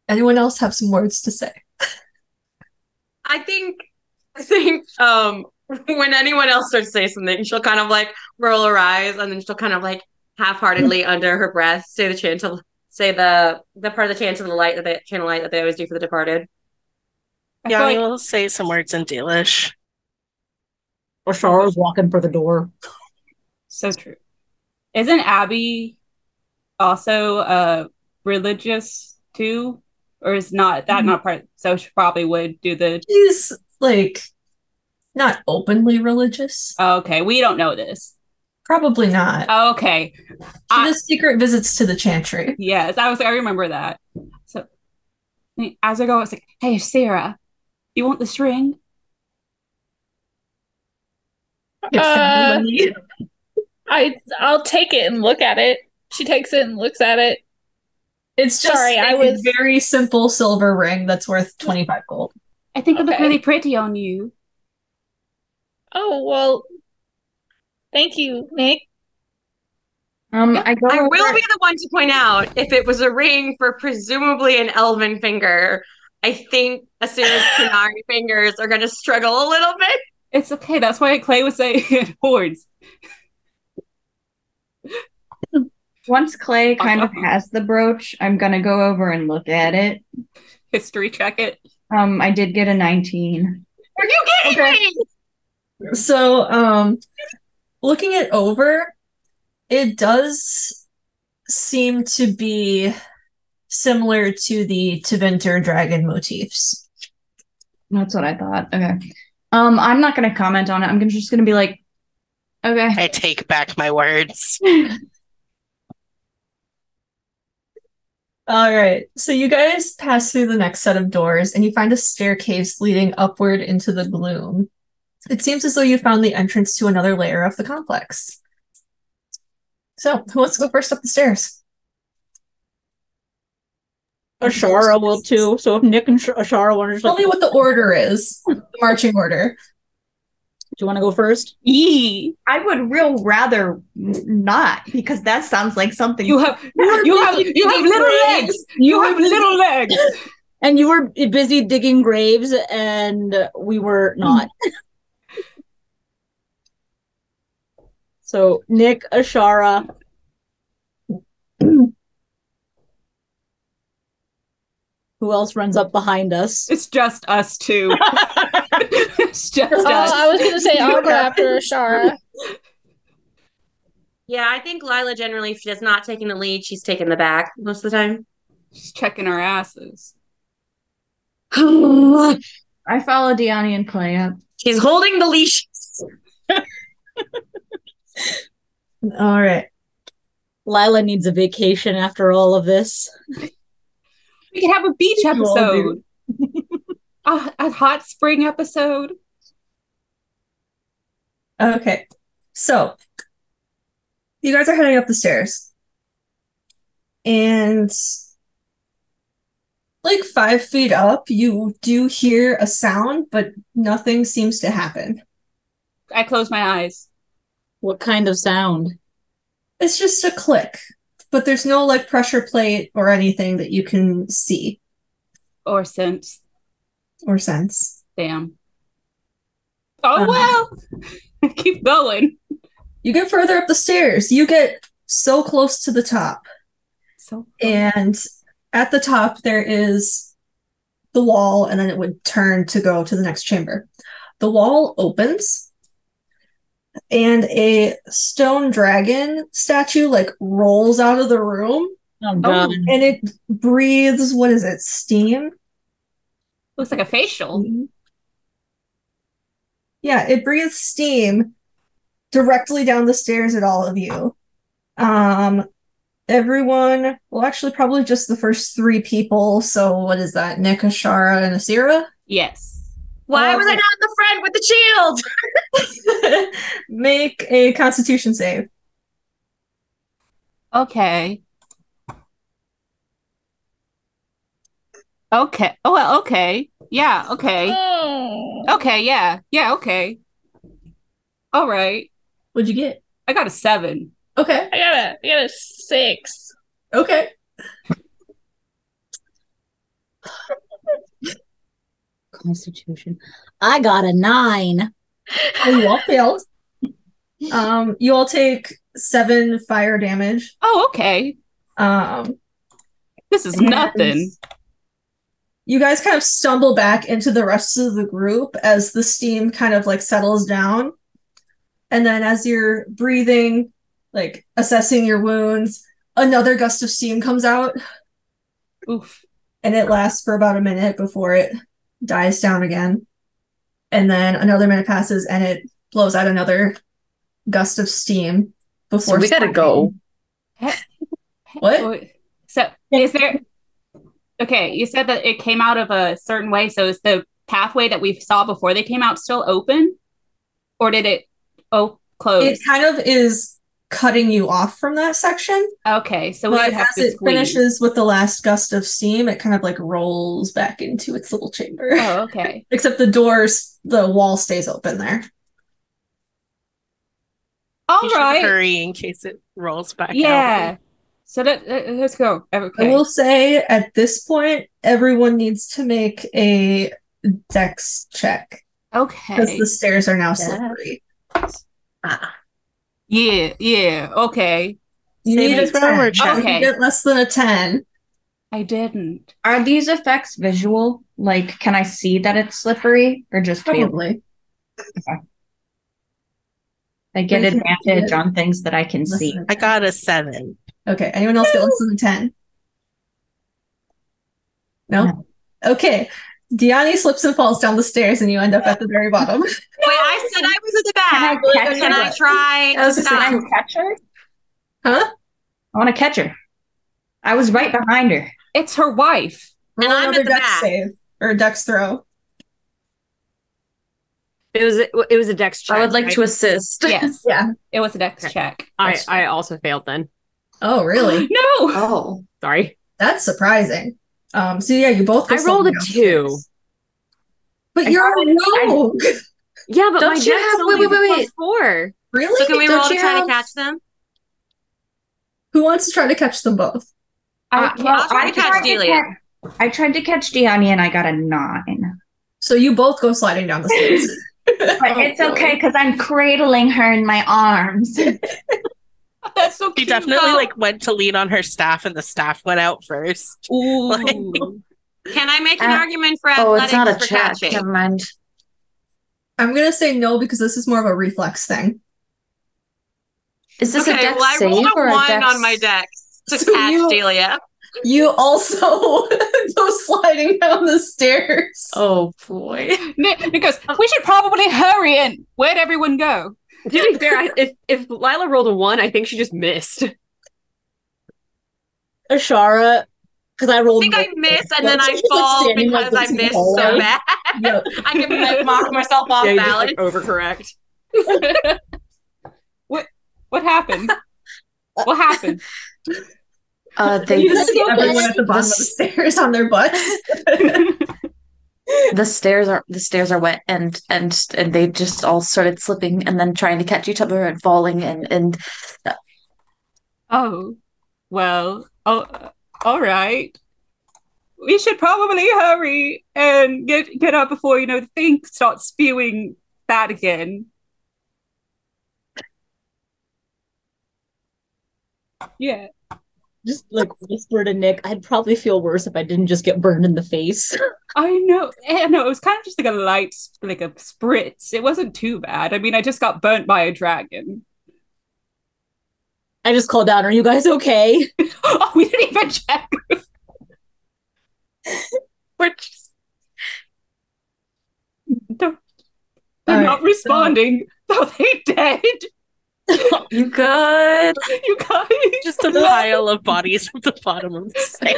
Anyone else have some words to say? I think when anyone else starts to say something, she'll kind of like roll her eyes and then she'll kind of like half-heartedly under her breath say the chant of the part of the chant of the light channel light that they always do for the departed. Yanni will say some words in Dalish. Ashar is walking for the door. So true. Isn't Abby also religious too? Or is not part? So she probably would do the. She's like not openly religious. Okay, we don't know this. Probably not. Okay. She does secret visits to the chantry. Yes, I remember that. So as I go, I was like, "Hey, Sarah, you want this ring?" I'll take it and look at it. She takes it and looks at it. It's just a very simple silver ring that's worth 25 gold. I think it would look really pretty on you. Oh, well, thank you, Nick. I will be the one to point out, if it was a ring for presumably an elven finger, I think Asira's Kunari fingers are going to struggle a little bit. It's okay. That's why Clay was saying hordes. Once Clay kind of has the brooch, I'm gonna go over and look at it. History check it. I did get a 19. Are you kidding me? So, looking it over, It does seem to be similar to the Tevinter dragon motifs. That's what I thought. Okay. I'm not gonna comment on it. I'm just gonna be like, okay. I take back my words. All right. So you guys pass through the next set of doors and you find a staircase leading upward into the gloom. It seems as though you found the entrance to another layer of the complex. So, who wants to go first up the stairs? Ashara will too. So if Nick and Ashara want to Tell me what the order is. The marching order. Do you want to go first? I would real rather not, because that sounds like something You have little legs. You have little legs. And you were busy digging graves, and we were not. So Nick, Ashara. Who else runs up behind us? It's just us two. It's just us. I was gonna say I'll go after Ashara. Yeah, I think Lila generally, if she's not taking the lead, she's taking the back most of the time. She's checking our asses. I follow Diani and Clay up. She's holding the leashes. All right. Lila needs a vacation after all of this. We could have a beach episode. A hot spring episode. Okay. So, you guys are heading up the stairs. And like 5 feet up, you do hear a sound, but nothing seems to happen. I close my eyes. What kind of sound? It's just a click, but there's no like pressure plate or anything that you can see Or sense. or sense. Damn. Oh, well. Keep going. You get further up the stairs. You get so close to the top. And at the top, there is the wall, and then it would turn to go to the next chamber. The wall opens, and a stone dragon statue like rolls out of the room. Oh, God. And it breathes, what is it, steam? Looks like a facial. Yeah, it breathes steam directly down the stairs at all of you. Everyone, well, actually, probably just the first 3 people. So, what is that? Nick, Ashara, and Asira? Yes. Why was I not in the front with the shield? Make a Constitution save. Okay. Okay. Oh, well, okay. Yeah, okay. Okay, yeah. Yeah, okay. All right. What'd you get? I got a 7. Okay. I got a 6. Okay. Constitution. I got a 9. Oh, you all failed. You all take 7 fire damage. Oh, okay. This is nothing. You guys kind of stumble back into the rest of the group as the steam kind of like settles down. And then as you're breathing, like assessing your wounds, another gust of steam comes out. Oof. And it lasts for about a minute before it dies down again. And then another minute passes and it blows out another gust of steam before. So we gotta go. What? So is there... Okay, you said that it came out of a certain way, so is the pathway that we saw before they came out still open? Or did it close? It kind of is cutting you off from that section. Okay, so we but would have as to it squeeze. finishes with the last gust of steam, it kind of like rolls back into its little chamber. Oh, okay. Except the wall stays open there. All You should right. hurry in case it rolls back out. Yeah. So let's go. Okay. I will say at this point, everyone needs to make a dex check. Okay. Because the stairs are now slippery. Yeah. Okay. You need a 10. Okay. You get less than a 10. I didn't. Are these effects visual? Like, can I see that it's slippery or just feel? Probably. Okay. I get Wait, advantage yeah. on things that I can Less see. than a I 10. got a 7. Okay. Anyone else get less than a 10? No? Okay. Diani slips and falls down the stairs, and you end up at the very bottom. Wait, I said I was at the back. catch Can her? I try I was to gonna say, stop? Can I catch her? Huh? I want to catch her. I was right behind her. It's her wife. Roll I'm another at the dex back. save. Or dex throw. It was a dex check. I would like right? to assist. Yes. Yeah. It was a dex check. I also failed then. Oh, really? No. oh, Sorry. That's surprising. So yeah, you both go I rolled a sliding 2. downstairs. But you're a rogue! Yeah, but Don't my you dex have- only wait, was wait. +4. Really? So can we Don't roll to you try have- to catch them? Who wants to try to catch them both? I I'll try to catch Delia. I tried to catch Diani and I got a 9. So you both go sliding down the stairs. But it's okay because I'm cradling her in my arms. That's so She cute. definitely went to lean on her staff, and the staff went out first. Ooh. Can I make an Uh, argument for oh, athletics it's not a for check. catching? Never mind. I'm gonna say no because this is more of a reflex thing. Is this Okay, a dex well, I save rolled or a a 1 dex? on my dex to So catch you- Delia. You also go sliding down the stairs. Oh boy. Nick goes, we should probably hurry and where'd everyone go? To be fair, if Lila rolled a 1, I think she just missed. Ashara, because I I rolled. think I miss and then I She's, like, fall standing, like, because I facing the missed hallway. so bad. Yep. I can like knock myself off Yeah, you just balance. overcorrect. What happened? What happened? They You just see okay. everyone at the bottom of the stairs on their butts. the stairs are wet and they just all started slipping and then trying to catch each other and falling and Oh, well, all right. We should probably hurry and get up before, the thing starts spewing bad again. Yeah. Just like whisper to Nick, I'd probably feel worse if I didn't just get burned in the face. I know. It was kind of just like a light, like a spritz. It wasn't too bad. I mean, I just got burnt by a dragon. I just called down, are you guys okay? Oh, we didn't even check. We're just- They're All not right, responding. Are they dead? you good? You guys. Just a pile of bodies at the bottom of the stairs.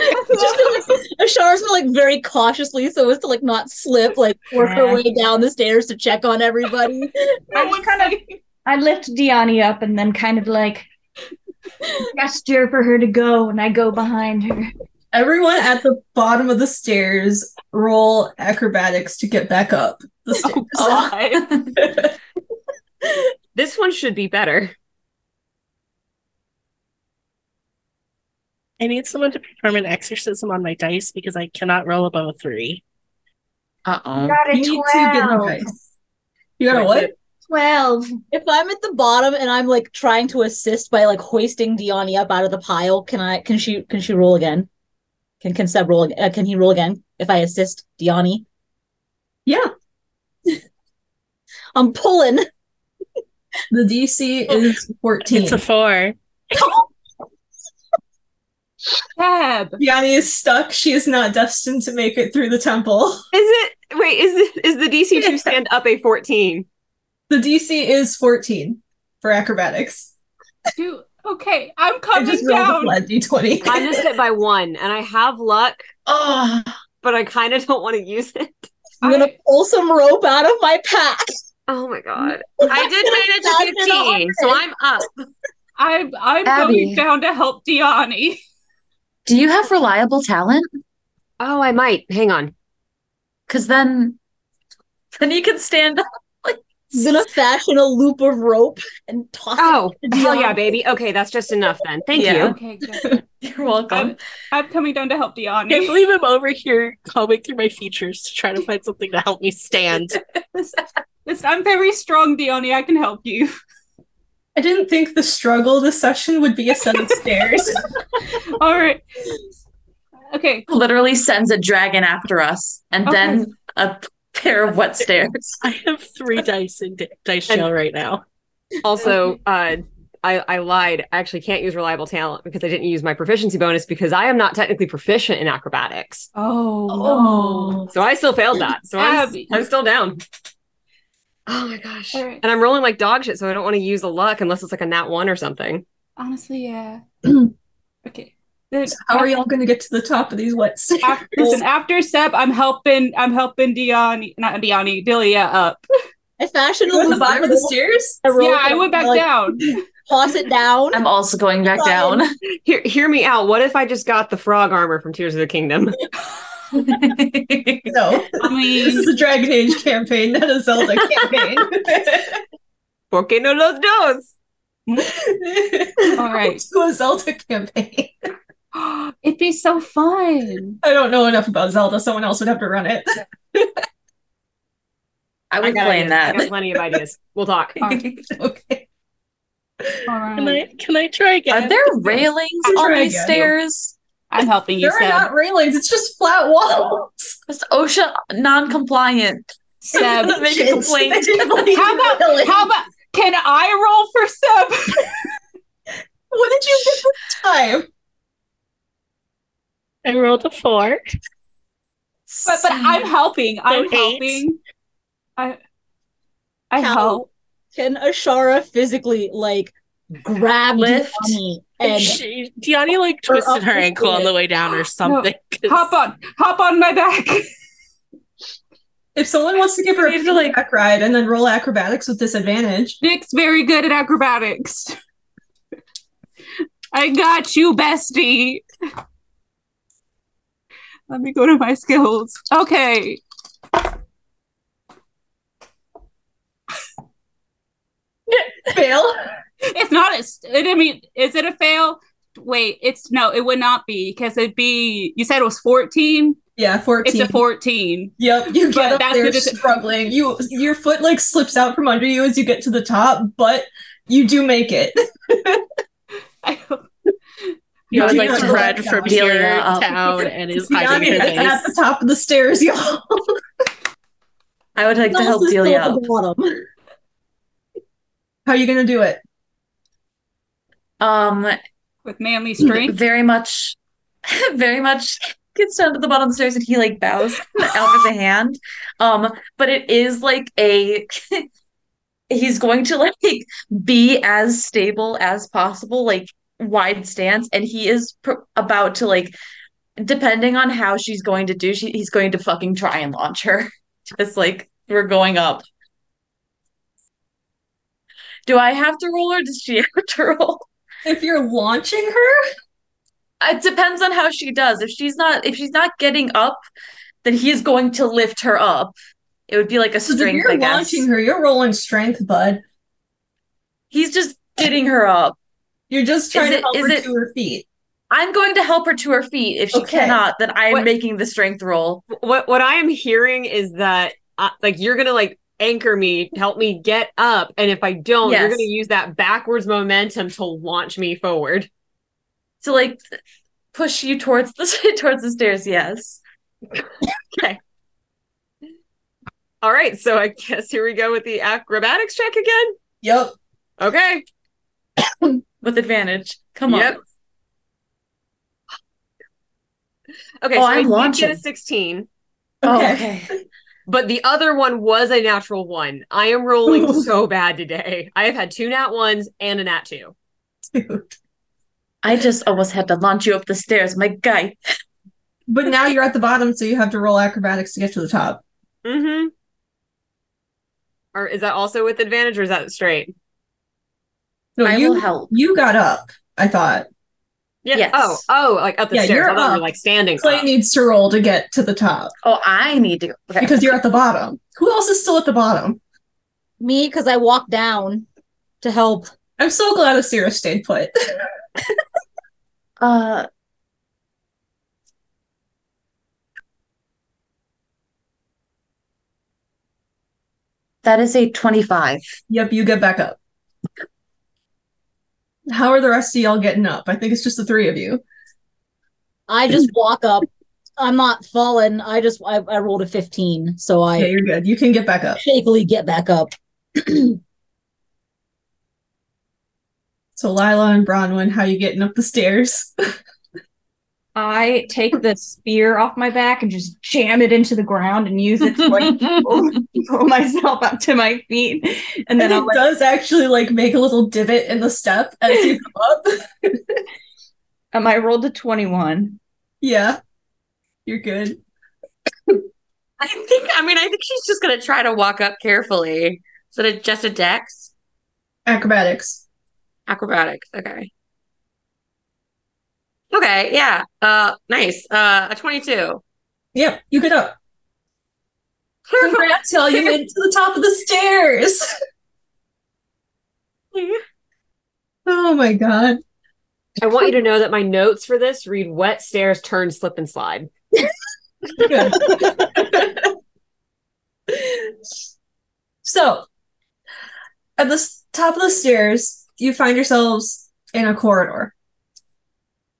Ashara's like very cautiously so as to like not slip, like work her Yeah. way down the stairs to check on everybody. No I one's just kind of safe. I lift Diani up and then kind of like gesture for her to go, and I go behind her. Everyone at the bottom of the stairs roll acrobatics to get back up the stairs. God. This one should be better. I need someone to perform an exorcism on my dice because I cannot roll above a 3. Uh-oh. Got a You need to get 12. the dice. You got a what? 12. If I'm at the bottom and I'm like trying to assist by like hoisting Diani up out of the pile, can she roll again? Can Seb roll? Can he roll again if I assist Diani? Yeah. I'm pulling. The DC is 14. It's a 4. Tab. Yanni is stuck. She is not destined to make it through the temple. Is the DC to stand up a 14? The DC is 14 for acrobatics. Dude, okay, I'm I coming just rolled a down. flat D20. I missed it by 1, and I have luck, Oh, but I kind of don't want to use it. I'm gonna pull some rope out of my pack. Oh my god. I did manage a 15, so I'm up. I'm Abby. going down to help Diani. do you have reliable talent? Oh, I might. Hang on. Because then you can stand up. I'm gonna fashion a loop of rope and toss Oh, it to hell Diani. yeah, baby. Okay, that's just enough then. Thank Yeah. you. Okay, good. You're welcome. I'm coming down to help I Diani. can't believe I'm over here combing through my features to try to find something to help me stand. Listen, I'm very strong, Diani. I can help you. I didn't think the struggle this session would be a set of stairs. All right. Okay. Literally sends a dragon after us and Okay. then a pair of wet stairs. I have 3 dice in dice jail right now. Also, I lied. I actually can't use reliable talent because I didn't use my proficiency bonus because I am not technically proficient in acrobatics. Oh, So I still failed that. So Abby. I'm still down. Oh my gosh. All right. And I'm rolling like dog shit, so I don't want to use the luck unless it's like a nat 1 or something. Honestly, yeah. Okay. Then So how are y'all going to get to the top of these wet stairs? listen, after Seb, I'm helping Delia up. I fashioned Go to the bottom of the stairs? Yeah, I went back down. Toss it down. I'm also going back down. Hear me out. What if I just got the frog armor from Tears of the Kingdom? No. I mean, This is a Dragon Age campaign, not a Zelda campaign. ¿Por qué no los dos? all right. To a Zelda campaign. It'd be so fun. I don't know enough about Zelda. Someone else would have to run it. I was got playing ideas. I got that. plenty of ideas. We'll talk. Okay. All right. Can I try again? Are there railings Try on these again. stairs? I'm helping you, There are Seb. not railings. It's just flat walls. It's OSHA non-compliant. Seb. Make a complaint. How about can I roll for Seb? What did you get this time? I rolled a 4. But I'm helping. I'm 8. helping. I How help. Can Ashara physically like grab Lift. Diani and Diani like twisted her up the ankle on the stairs. way down or something. 'cause- Hop on my back. If someone wants to give her a need to, like- back ride and then roll acrobatics with disadvantage. Nick's very good at acrobatics. I got you, bestie. Let me go to my skills. Okay. Fail. It's not I mean, is it a fail? Wait, it would not be because it'd be, you said it was 14? Yeah, 14. It's a 14. Yep, you But get up that's there the dis- struggling. Your foot like slips out from under you as you get to the top, but you do make it. You would do like not spread roll from back here Delia up. down and is Diani hiding her is at the face. top of the stairs, y'all. I would like to help Elsa's still Delia at the up. bottom. How are you gonna do it? With manly strength. Very much gets down to the bottom of the stairs and he like bows offers a hand. But it is like he's going to like be as stable as possible, like wide stance, and he is about to like, depending on how she's going to do, he's going to fucking try and launch her. Just like we're going up. Do I have to roll or does she have to roll? If you're launching her, It depends on how she does. If she's not getting up, then he's going to lift her up. It would be like a because if strength, you're I guess. launching her, you're rolling strength, bud. He's just getting her up. You're just trying to help is her it- to her feet. I'm going to help her to her feet. If she Okay. cannot, then I am What- making the strength roll. What I am hearing is that like you're gonna like anchor me, help me get up, and if I don't, you're Yes. gonna use that backwards momentum to launch me forward. To like push you towards the towards the stairs. Yes. Okay. All right, so I guess here we go with the acrobatics check again. Yep. Okay. With advantage. Come on. Yep. Okay, Oh, so I'm I did launching. get a 16, Oh, Okay. okay. but the other one was a natural 1. I am rolling so bad today. I have had 2 nat 1s and a nat 2. Dude. I just almost had to launch you up the stairs, my guy. But now you're at the bottom, so you have to roll acrobatics to get to the top. Mm-hmm. Or is that also with advantage or is that straight? No, I you will help. you got up, I thought. Yeah. Yes. Oh, like up the Yeah, stairs. you're I thought you were up. like standing Clay up. needs to roll to get to the top Oh, I need to. Okay. because you're at the bottom. Who else is still at the bottom? Me, because I walked down to help. I'm so glad Asira stayed put. That is a 25. Yep, you get back up. How are the rest of y'all getting up? I think it's just the 3 of you. I just walk up. I'm not falling. I rolled a 15, so Yeah, I you're good. You can get back up. shakily get back up. So Lila and Bronwyn, how you getting up the stairs? I take the spear off my back and just jam it into the ground and use it to like pull myself up to my feet. And then it does actually like make a little divot in the step as you come up. I rolled a 21. Yeah. You're good. I think she's just gonna try to walk up carefully. So it just a dex? Acrobatics. Acrobatics, okay. Okay, yeah. Nice. A 22. Yep, you get up. Congrats, y'all. You made it to the top of the stairs. Oh my god. I want you to know that my notes for this read wet stairs, turn, slip, and slide. So, at the top of the stairs, you find yourselves in a corridor.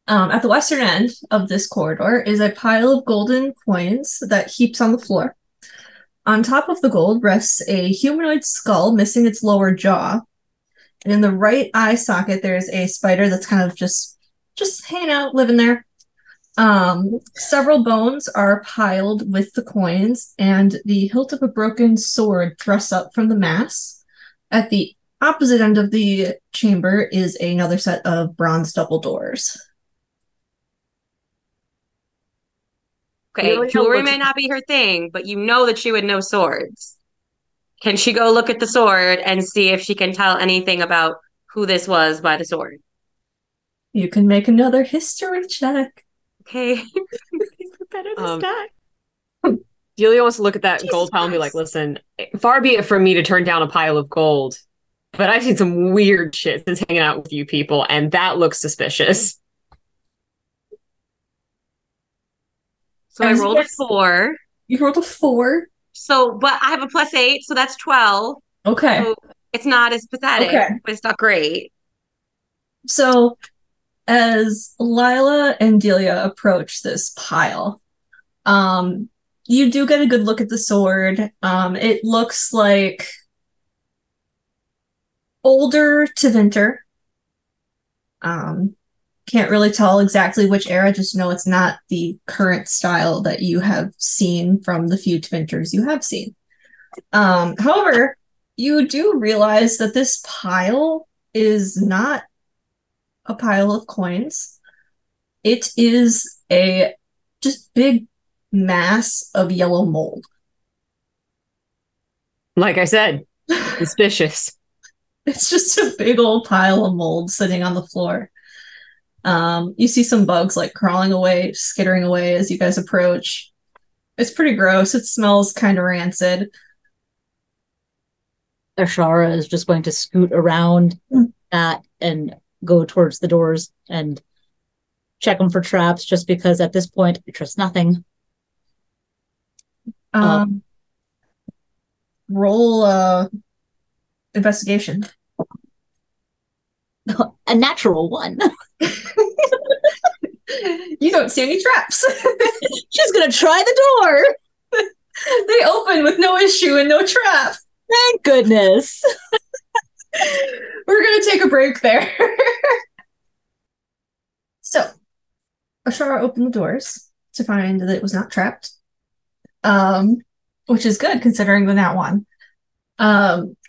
At the western end of this corridor is a pile of golden coins that heaps on the floor. On top of the gold rests a humanoid skull missing its lower jaw. And in the right eye socket, there's a spider that's kind of just hanging out, living there. Several bones are piled with the coins, and the hilt of a broken sword thrusts up from the mass. At the opposite end of the chamber is another set of bronze double doors. Okay, jewelry may not be her thing, but you know that she would know swords. Can she go look at the sword and see if she can tell anything about who this was by the sword? You can make another history check. Okay. We're better this time. Delia wants to look at that gold pile and be like, listen, far be it from me to turn down a pile of gold, but I've seen some weird shit since hanging out with you people, and that looks suspicious. So I rolled a 4. You rolled a 4? So, but I have a +8, so that's 12. Okay. So it's not as pathetic, but it's not great. So, as Lila and Delia approach this pile, you do get a good look at the sword. It looks like older Tevinter. Can't really tell exactly which era, just know it's not the current style that you have seen from the few Tevinters you have seen. However, you do realize that this pile is not a pile of coins. It is a just big mass of yellow mold. Like I said, suspicious. It's just a big old pile of mold sitting on the floor. You see some bugs like crawling away, skittering away as you guys approach. It's pretty gross. It smells kind of rancid. Ashara is just going to scoot around that and go towards the doors and check them for traps, just because at this point I trust nothing. Roll investigation. A natural one. You don't see any traps. She's gonna try the door. They open with no issue and no trap. Thank goodness. We're gonna take a break there. So, Ashara opened the doors to find that it was not trapped, which is good considering the nat one.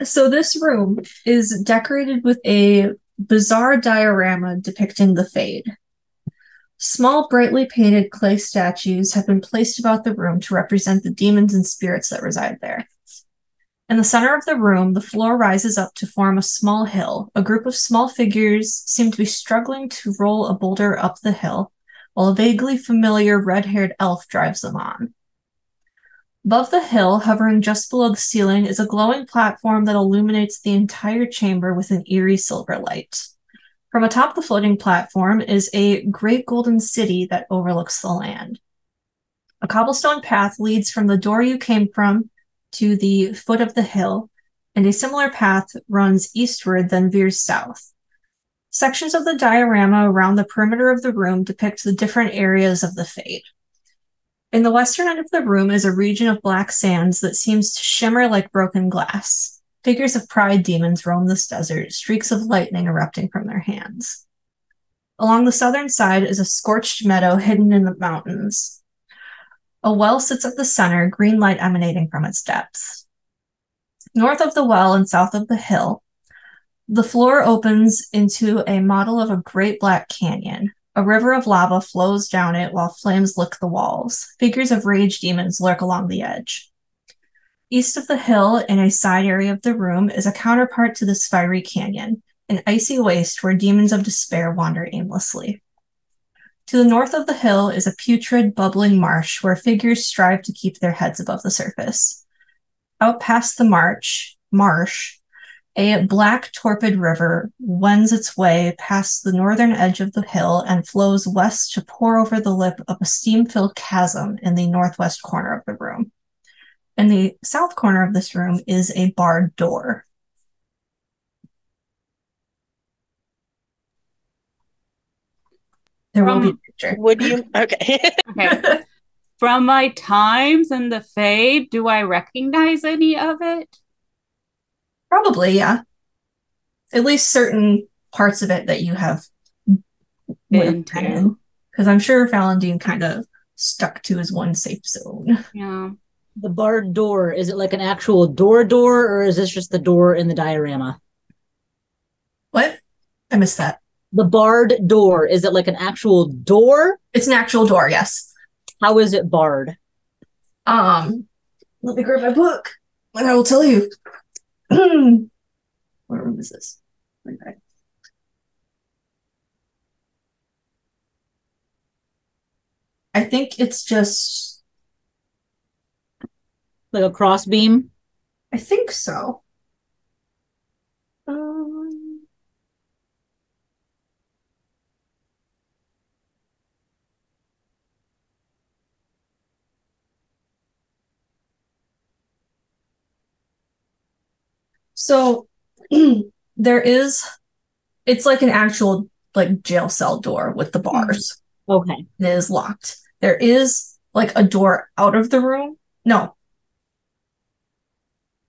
So this room is decorated with a bizarre diorama depicting the Fade. Small, brightly painted clay statues have been placed about the room to represent the demons and spirits that reside there. In the center of the room, the floor rises up to form a small hill. A group of small figures seem to be struggling to roll a boulder up the hill, while a vaguely familiar red-haired elf drives them on. Above the hill, hovering just below the ceiling, is a glowing platform that illuminates the entire chamber with an eerie silver light. From atop the floating platform is a great golden city that overlooks the land. A cobblestone path leads from the door you came from to the foot of the hill, and a similar path runs eastward then veers south. Sections of the diorama around the perimeter of the room depict the different areas of the Fade. In the western end of the room is a region of black sands that seems to shimmer like broken glass. Figures of pride demons roam this desert, streaks of lightning erupting from their hands. Along the southern side is a scorched meadow hidden in the mountains. A well sits at the center, green light emanating from its depths. North of the well and south of the hill, the floor opens into a model of a great black canyon. A river of lava flows down it while flames lick the walls. Figures of rage demons lurk along the edge. East of the hill, in a side area of the room, is a counterpart to this fiery canyon, an icy waste where demons of despair wander aimlessly. To the north of the hill is a putrid, bubbling marsh where figures strive to keep their heads above the surface. Out past the marsh, a black, torpid river wends its way past the northern edge of the hill and flows west to pour over the lip of a steam-filled chasm in the northwest corner of the room. In the south corner of this room is a barred door. There will be a picture. Would you? Okay. Okay. From my times in the Fade, do I recognize any of it? Probably, yeah. At least certain parts of it that you have been in. Because I'm sure Valentin kind of stuck to his one safe zone. Yeah. The barred door, is it like an actual door, or is this just the door in the diorama? What? I missed that. The barred door, is it like an actual door? It's an actual door, yes. How is it barred? Let me grab my book and I will tell you. What room is this? Okay. I think it's just like a cross beam. I think so. So there is, it's like an actual like jail cell door with the bars. Okay. It is locked. There is like a door out of the room. No.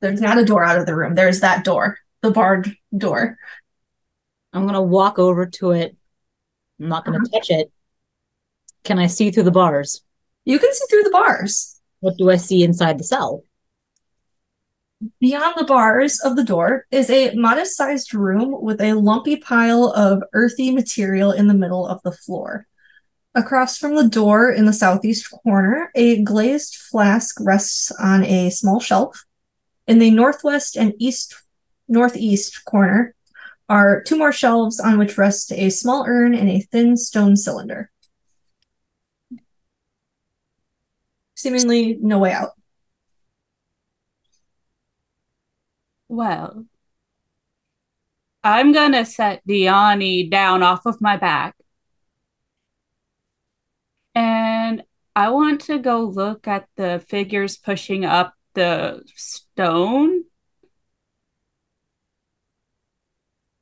There's not a door out of the room. There's that door, the barred door. I'm going to walk over to it. I'm not going to touch it. Can I see through the bars? You can see through the bars. What do I see inside the cell? Beyond the bars of the door is a modest-sized room with a lumpy pile of earthy material in the middle of the floor. Across from the door in the southeast corner, a glazed flask rests on a small shelf. In the northwest and northeast corner are two more shelves on which rest a small urn and a thin stone cylinder. Seemingly no way out. Well, I'm gonna set Diani down off of my back. And I want to go look at the figures pushing up the stone.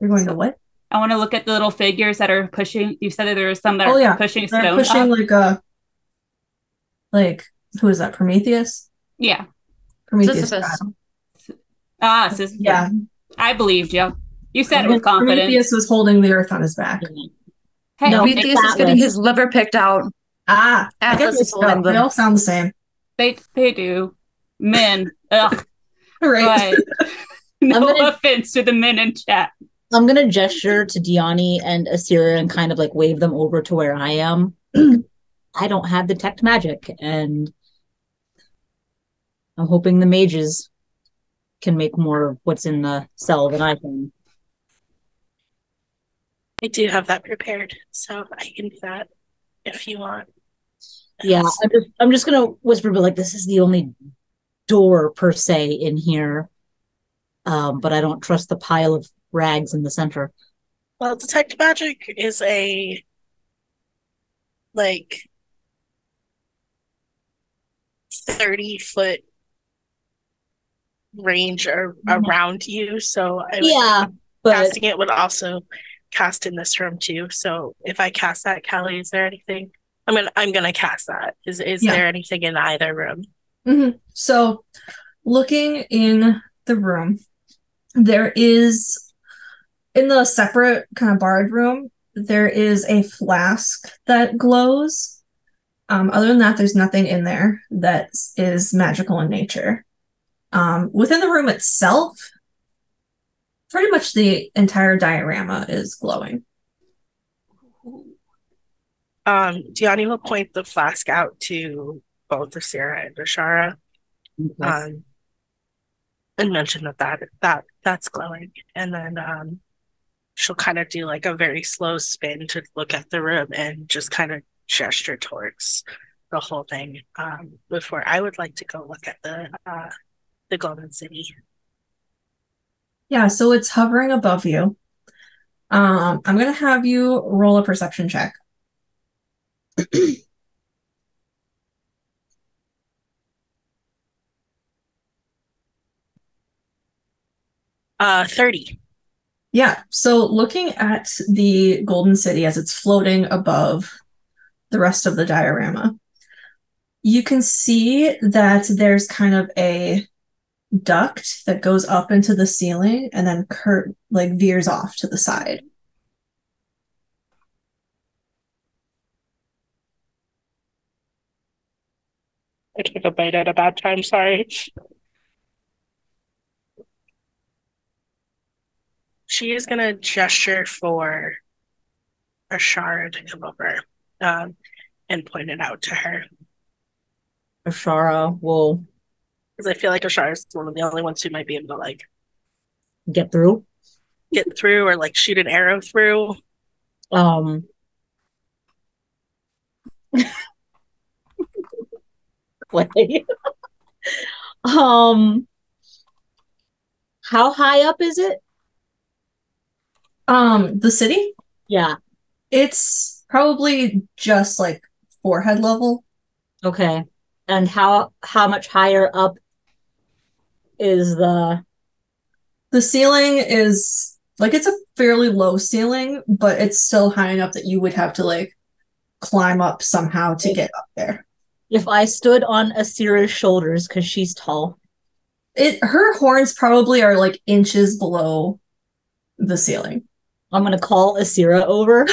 You're going to what? I want to look at the little figures that are pushing. You said that there was some that are pushing They're stone pushing up. like who is that? Prometheus? Yeah. Prometheus. Sisyphus. Yeah. I believed you. You said it with confidence. Prometheus was holding the earth on his back. Hey, Prometheus is getting his liver picked out. Atlas is holding them. They all sound the same. They do. Men. Ugh. Right. But no offense to the men in chat. I'm going to gesture to Diani and Asira and kind of like wave them over to where I am. I don't have detect magic, and I'm hoping the mages can make more of what's in the cell than I can. I do have that prepared, so I can do that if you want. Yeah, I'm just gonna whisper, but like this is the only door per se in here. But I don't trust the pile of rags in the center. Well, detect magic is a 30-foot range around you, so casting it would also cast in this room too. So if I cast that, Callie, is there anything? I'm gonna cast that. Is there anything in either room? Mm-hmm. So looking in the room, There is, in the separate kind of barred room, there is a flask that glows. Other than that, there's nothing in there that is magical in nature. Within the room itself, pretty much the entire diorama is glowing. Diani will point the flask out to both Sarah and Ashara, and mention that's glowing, and then she'll kind of do like a very slow spin to look at the room and just kind of gesture towards the whole thing. Before I would like to go look at the Golden City. Yeah, so it's hovering above you. I'm gonna have you roll a perception check. 30. Yeah, so looking at the Golden City as it's floating above the rest of the diorama, you can see that there's kind of a duct that goes up into the ceiling and then veers off to the side. I took a bite at a bad time, sorry. She is gonna gesture for Ashara to come over and point it out to her. Ashara will... Because I feel like Ashara is one of the only ones who might be able to, like... Get through, or, like, shoot an arrow through. Play. How high up is it? The city? Yeah. It's probably just like forehead level. Okay. And how much higher up is the ceiling is like, it's a fairly low ceiling, but it's still high enough that you would have to like climb up somehow to get up there. If I stood on Asira's shoulders, because she's tall. Her horns probably are like inches below the ceiling. I'm gonna call Asira over.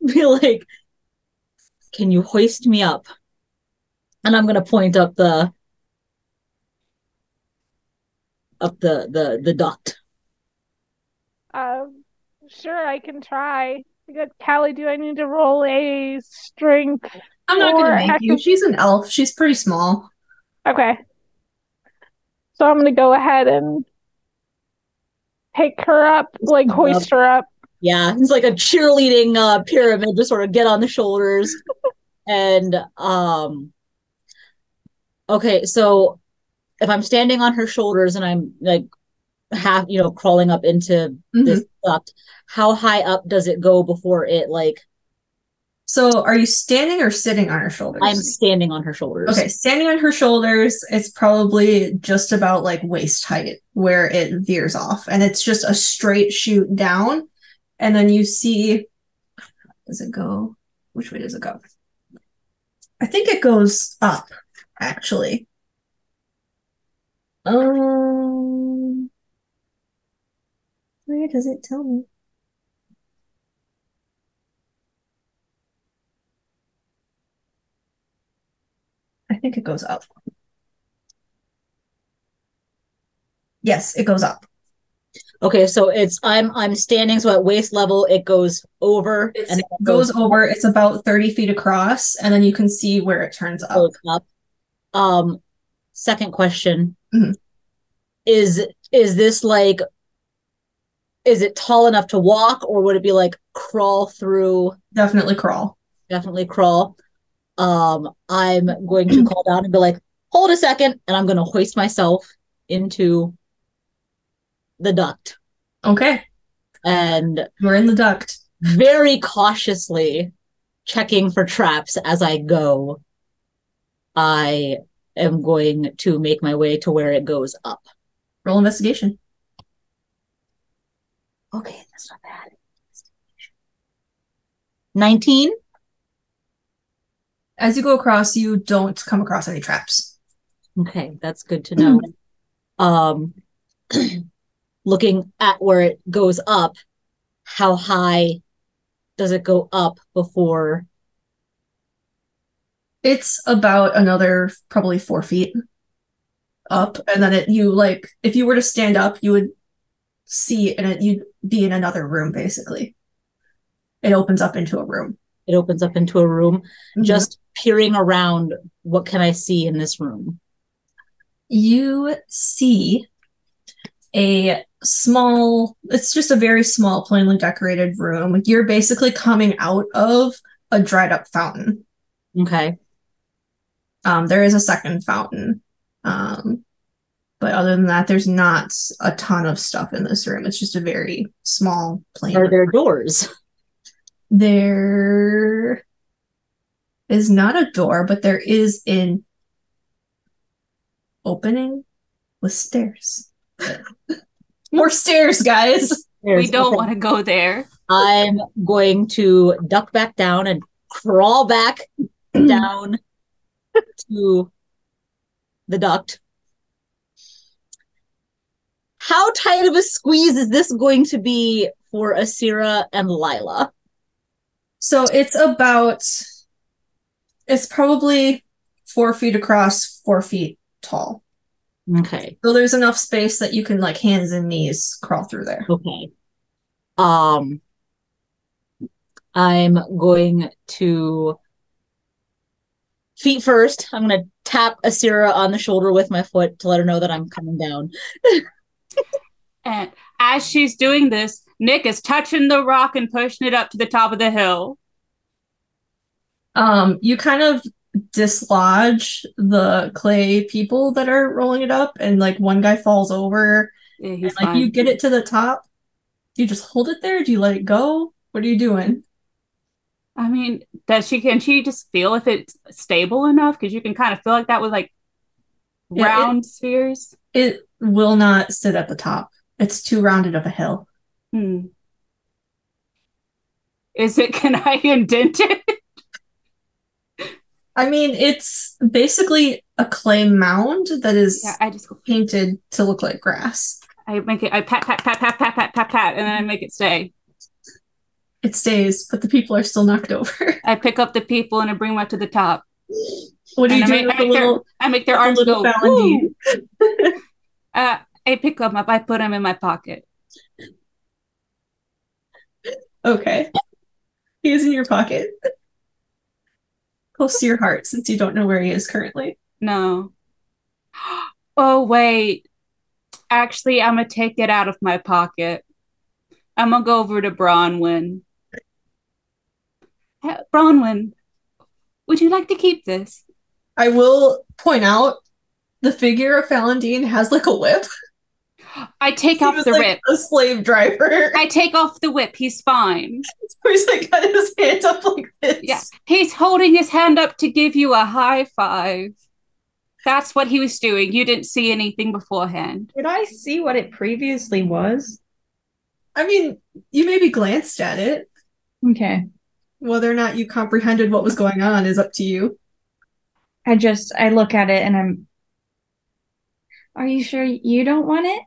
Be like, can you hoist me up? And I'm gonna point up the duct. Sure, I can try. Callie, do I need to roll a strength? I'm not gonna make you. She's an elf. She's pretty small. Okay. So I'm gonna go ahead and pick her up, like hoist her up. Yeah, it's like a cheerleading pyramid to sort of get on the shoulders. And okay, so if I'm standing on her shoulders and I'm like half, crawling up into this duct, how high up does it go before it like... So are you standing or sitting on her shoulders? I'm standing on her shoulders. Okay, standing on her shoulders, it's probably just about like waist height where it veers off. And it's just a straight shoot down. And then you see, does it go? Which way does it go? I think it goes up, actually. Where does it tell me? I think it goes up. Yes, it goes up. Okay, so I'm standing, so at waist level it goes over. And it goes over. It's about 30 feet across, and then you can see where it turns up. Second question. Mm-hmm. Is this like, is it tall enough to walk, or would it be like crawl through? Definitely crawl. Definitely crawl. I'm going to call down and be like, hold a second, and I'm going to hoist myself into the duct. Okay. And we're in the duct. Very cautiously checking for traps as I go. I am going to make my way to where it goes up. Roll investigation. Okay, that's not bad. 19. As you go across, you don't come across any traps. Okay, that's good to know. Um, looking at where it goes up, how high does it go up before? It's about another probably 4 feet up, and then if you were to stand up, you would see, and you'd be in another room basically. It opens up into a room. It opens up into a room. Mm-hmm. Just peering around, what can I see in this room? You see it's just a very small, plainly decorated room. You're basically coming out of a dried up fountain. Okay. There is a second fountain. But other than that, there's not a ton of stuff in this room. It's just a very small, plain. Are there doors? There is not a door, but there is an opening with stairs. More stairs, guys. We don't want to go there. I'm going to duck back down and crawl back down to the duct. How tight of a squeeze is this going to be for Asira and Lila? So it's probably 4 feet across, 4 feet tall. Okay. So there's enough space that you can hands and knees crawl through there. Okay. I'm going to feet first. I'm going to tap Asira on the shoulder with my foot to let her know that I'm coming down. And as she's doing this, Nick is touching the rock and pushing it up to the top of the hill. You kind of dislodge the clay people that are rolling it up, and one guy falls over. Yeah, he's and, fine. You get it to the top. Do you just hold it there? Do you let it go? What are you doing? I mean, can she just feel if it's stable enough? Because you can kind of feel like that with round spheres. It will not sit at the top. It's too rounded of a hill. Can I indent it? I mean, it's basically a clay mound that is painted to look like grass. I pat, pat, pat, pat, pat, pat, pat, pat, and then I make it stay. It stays, but the people are still knocked over. I pick up the people and I bring them up to the top. What do you do? I make their arms go, woo! I pick them up. I put them in my pocket. Okay. He is in your pocket. Close to your heart, since you don't know where he is currently. No. Oh, wait. Actually, I'm going to take it out of my pocket. I'm going to go over to Bronwyn. Bronwyn, would you like to keep this? I will point out the figure of Falandine has a whip. I take off the whip. A slave driver. I take off the whip. He's fine. So he's got his hand up like this. Yeah, he's holding his hand up to give you a high five. That's what he was doing. You didn't see anything beforehand. Did I see what it previously was? I mean, you maybe glanced at it. Okay. Whether or not you comprehended what was going on is up to you. I look at it and are you sure you don't want it?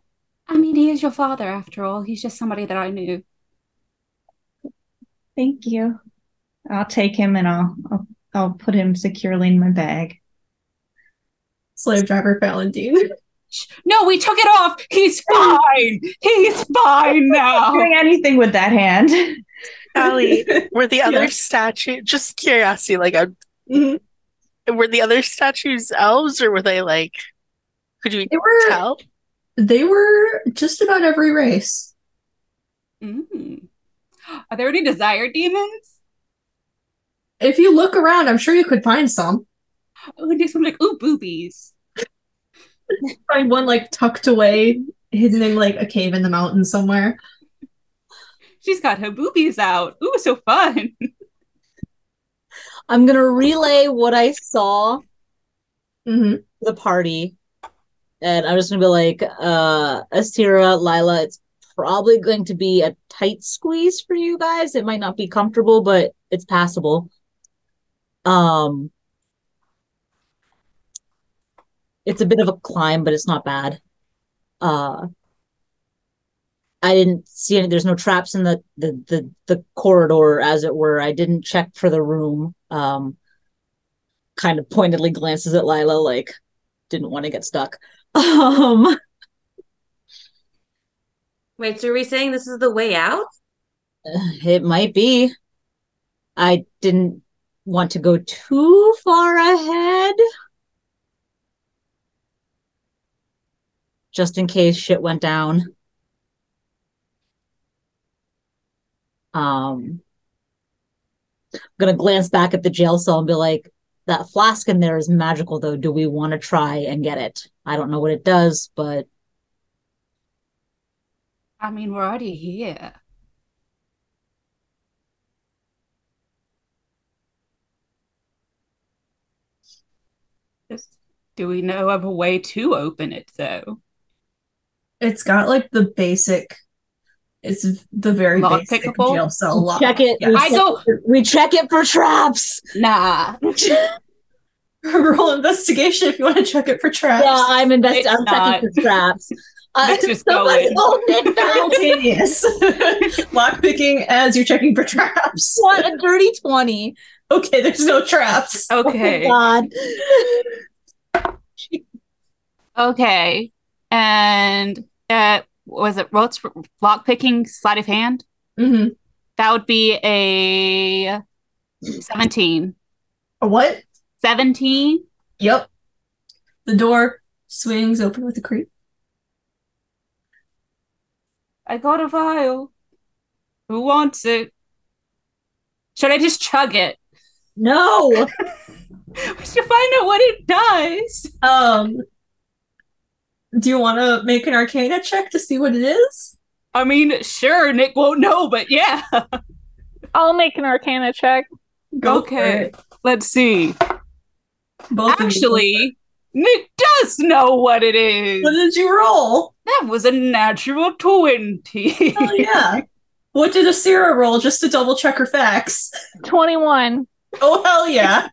I mean, he is your father after all. He's just somebody that I knew. Thank you. I'll take him and I'll put him securely in my bag. Slave driver Falandine. No, we took it off. He's fine. He's fine now. Doing anything with that hand. Allie, were the other statues, just curiosity, were the other statues elves, or were they could you tell? They were just about every race. Are there any desire demons? If you look around, I'm sure you could find some. Oh, do some ooh, boobies. Find one tucked away, hidden in a cave in the mountain somewhere. She's got her boobies out. Ooh, so fun. I'm gonna relay what I saw to the party. And I'm just gonna be Asira, Lila, it's probably going to be a tight squeeze for you guys. It might not be comfortable, but it's passable. It's a bit of a climb, but it's not bad. I didn't see any. There's no traps in the corridor, as it were. I didn't check for the room. Kind of pointedly glances at Lila, like didn't want to get stuck. Wait, so are we saying this is the way out? It might be. I didn't want to go too far ahead. Just in case shit went down. I'm gonna glance back at the jail cell and be like, that flask in there is magical though. Do we want to try and get it? I don't know what it does, but I mean, we're already here. Do we know of a way to open it, though? It's got like the basic. It's the very Lock basic pickable? jail cell lock. check it. Yeah. We check it for traps. Nah. Roll investigation if you want to check it for traps. Yeah, I'm It's checking not. for traps. Let's just go in. Simultaneous. Lockpicking as you're checking for traps. What a dirty 20. Okay, there's no traps. Okay. Oh God. Okay. And was it what's lockpicking sleight of hand? Mm-hmm. That would be a 17. A what? 17? Yep. The door swings open with a creak. I got a vial. Who wants it? Should I just chug it? No. We should find out what it does. Do you want to make an Arcana check to see what it is? I mean, sure, Nick won't know, but yeah. I'll make an Arcana check. Go Okay, for it. let's see. Both Actually, Nick does know what it is. What did you roll? That was a natural 20. Oh yeah. What did Asira roll just to double check her facts? 21. Oh hell yeah.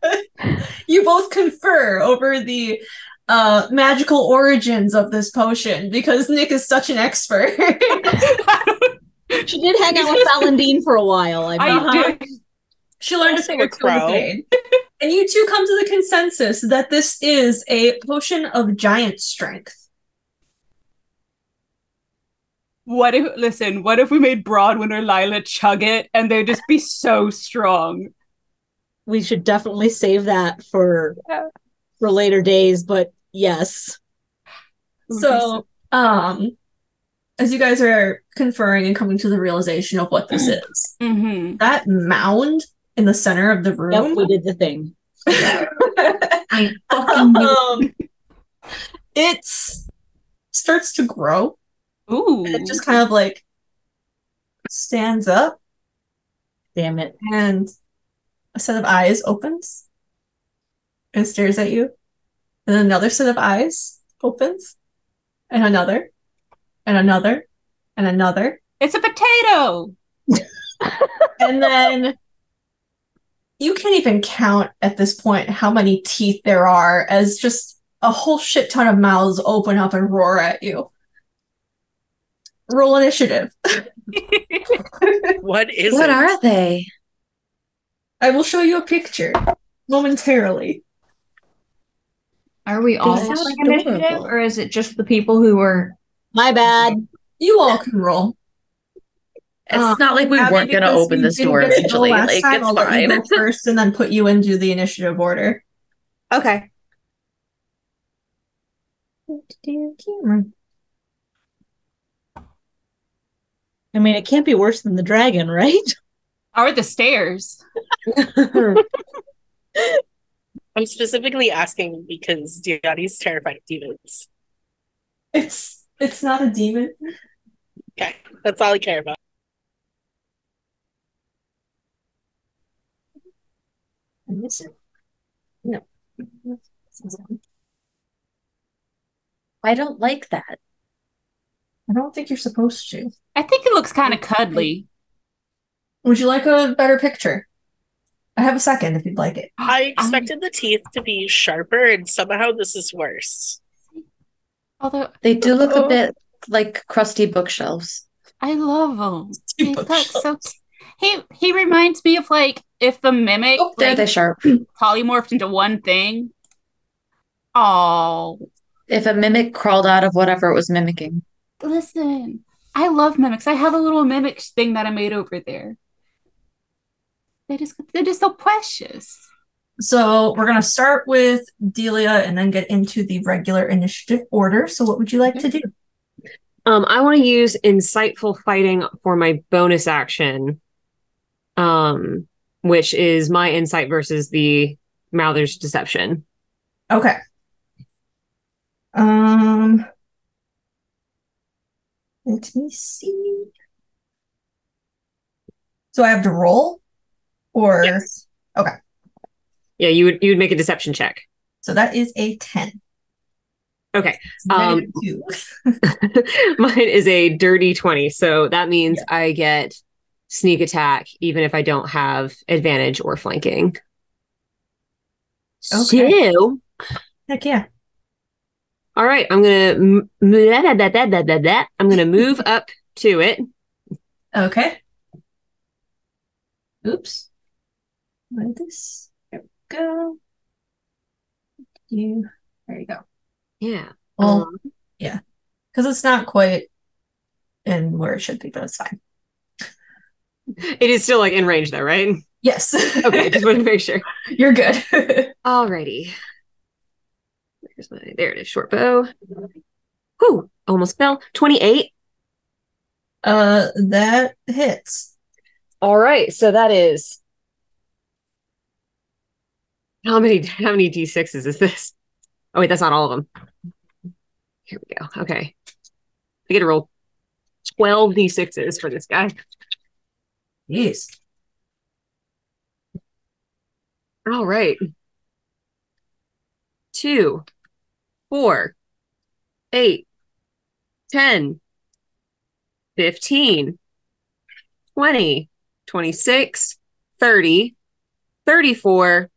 You both confer over the magical origins of this potion because Nick is such an expert. She did hang out with Valentin for a while. I did. She learned a thing or two in the fade. And you two come to the consensus that this is a potion of giant strength. What if we made Bronwyn or Lila chug it and they'd just be so strong? We should definitely save that for later days, but yes. So, as you guys are conferring and coming to the realization of what this is, that mound in the center of the room. Yep, we did the thing. I fucking it starts to grow. Ooh. And it just kind of like stands up. Damn it. And a set of eyes opens and stares at you. And then another set of eyes opens. And another. And another. And another. It's a potato! And then you can't even count at this point how many teeth there are as just a whole shit ton of mouths open up and roar at you. Roll initiative. What is What it? are they? I will show you a picture momentarily. Are we all sound rolling adorable. initiative, or is it just the people who were? My bad. You all can roll. It's not like we Abby, weren't going to because open you this didn't door get to go eventually. last Like, time, it's I'll let you fine. go first and then put you into the initiative order. Okay. I mean, it can't be worse than the dragon, right? Or the stairs. I'm specifically asking because Diani's terrified of demons. It's not a demon. Okay, that's all I care about. No. I don't like that. I don't think you're supposed to. I think it looks kind of cuddly. Would you like a better picture? I have a second if you'd like it. I expected the teeth to be sharper, and somehow this is worse. Although They do look a bit like crusty bookshelves. I love him. He looks so. He reminds me of like if the mimic There they sharp. polymorphed into one thing. Oh, If a mimic crawled out of whatever it was mimicking. listen, I love mimics. I have a little mimic thing that I made over there. They're just so precious. So we're going to start with Delia and then get into the regular initiative order. So what would you like to do? I want to use insightful fighting for my bonus action, which is my insight versus the Mouther's deception. Okay. Let me see. So I have to roll, or yes. Okay. Yeah, you would make a deception check. So that is a 10. Okay. -2. Mine is a dirty 20. So that means I get sneak attack, even if I don't have advantage or flanking. Okay. So, heck yeah. All right. I'm gonna move up to it. Okay. Oops. Like this. There we go. There you go. Yeah. Well, yeah. Because it's not quite in where it should be, but it's fine. It is still like in range though, right? Yes. Okay, just wanted to make sure. You're good. Alrighty. There it is, short bow. Whew, almost fell. 28. That hits. All right, so that is how many d6s is this? Oh wait, that's not all of them. Here we go. Okay. I get to roll 12 d6s for this guy. Jeez. All right. 2, 4, 8, 10, 15, 20, 26, 30, 34,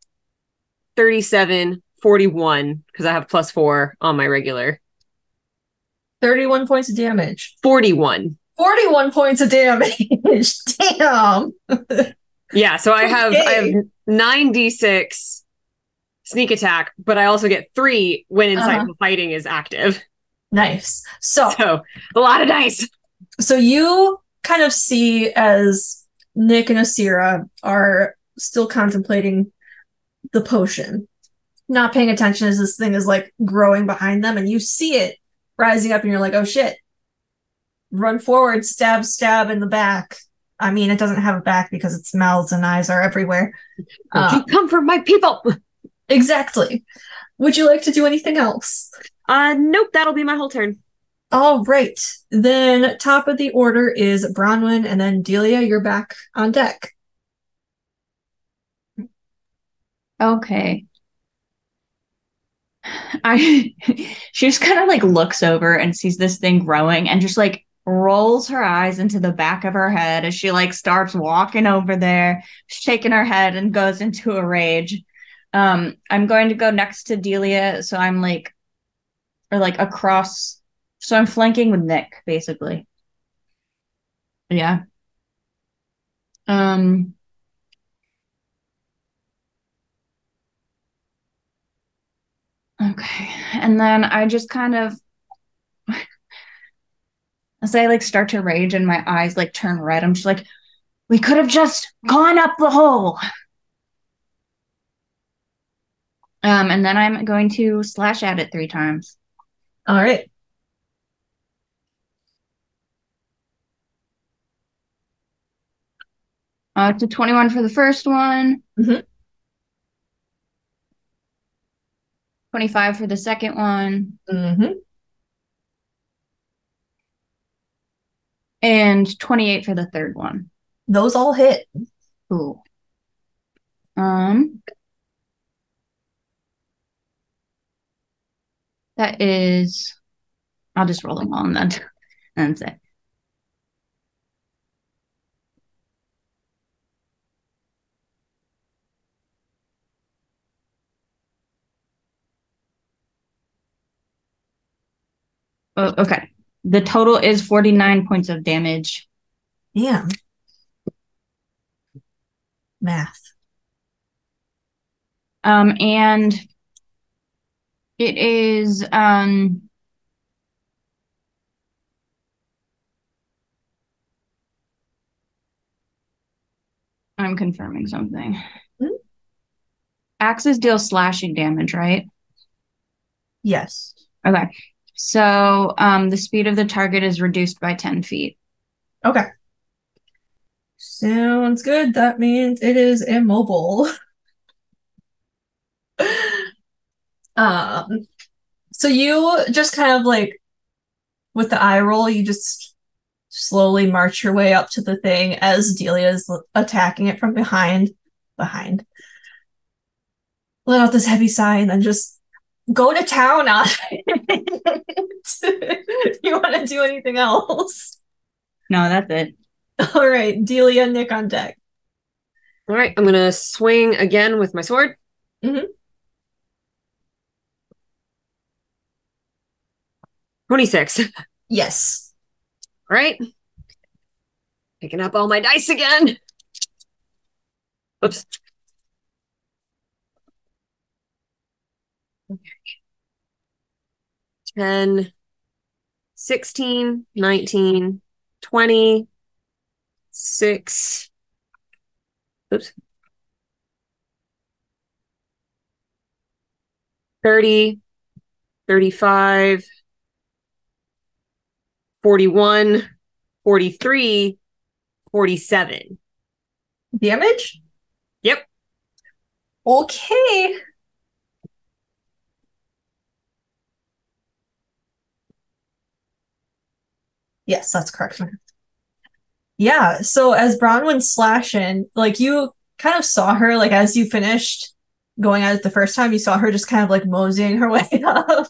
37, 41, because I have +4 on my regular. 31 points of damage. 41. 41 points of damage. Damn. Yeah, so I have 9d6 sneak attack, but I also get 3 when insightful fighting is active. Nice. So a lot of dice. So you kind of see as Nick and Asira are still contemplating the potion, not paying attention as this thing is like growing behind them, and you see it rising up and you're like, oh shit. Run forward, stab in the back. I mean, it doesn't have a back because its mouths and eyes are everywhere. You come from my people. Exactly. Would you like to do anything else? Nope, that'll be my whole turn. All right. Then top of the order is Bronwyn, and then Delia, you're back on deck. Okay. She just kind of like looks over and sees this thing growing and just like rolls her eyes into the back of her head as she like starts walking over there, shaking her head and goes into a rage. I'm going to go next to Delia, so I'm like, or like across, so I'm flanking with Nick, basically. Yeah. Okay. And then I just kind of, as I like start to rage and my eyes like turn red, I'm just like, we could have just gone up the hole. And then I'm going to slash at it 3 times. All right. To 21 for the first one. 25 for the second one. And 28 for the third one. Those all hit. Ooh. That is, I'll just roll them all and then that's it. Oh, okay. The total is 49 points of damage. Damn. Math. And it is I'm confirming something. Hmm? Axes deal slashing damage, right? Yes. Okay. So the speed of the target is reduced by 10 feet. Okay. Sounds good. That means it is immobile. So you just kind of like with the eye roll, you just slowly march your way up to the thing as Delia is attacking it from behind. Let out this heavy sigh and then just go to town on it. You want to do anything else? No, that's it. All right, Delia, Nick on deck. All right, I'm gonna swing again with my sword. Mm-hmm. 26. Yes. All right. Picking up all my dice again. Oops. Okay. 10, 16, 19, 20, 6. Oops. 30, 35, 41, 43, 47. Damage? Yep. Okay. Yes, that's correct. Yeah, so as Bronwyn's slashing, like you kind of saw her, like as you finished going at it the first time, you saw her just kind of like moseying her way up.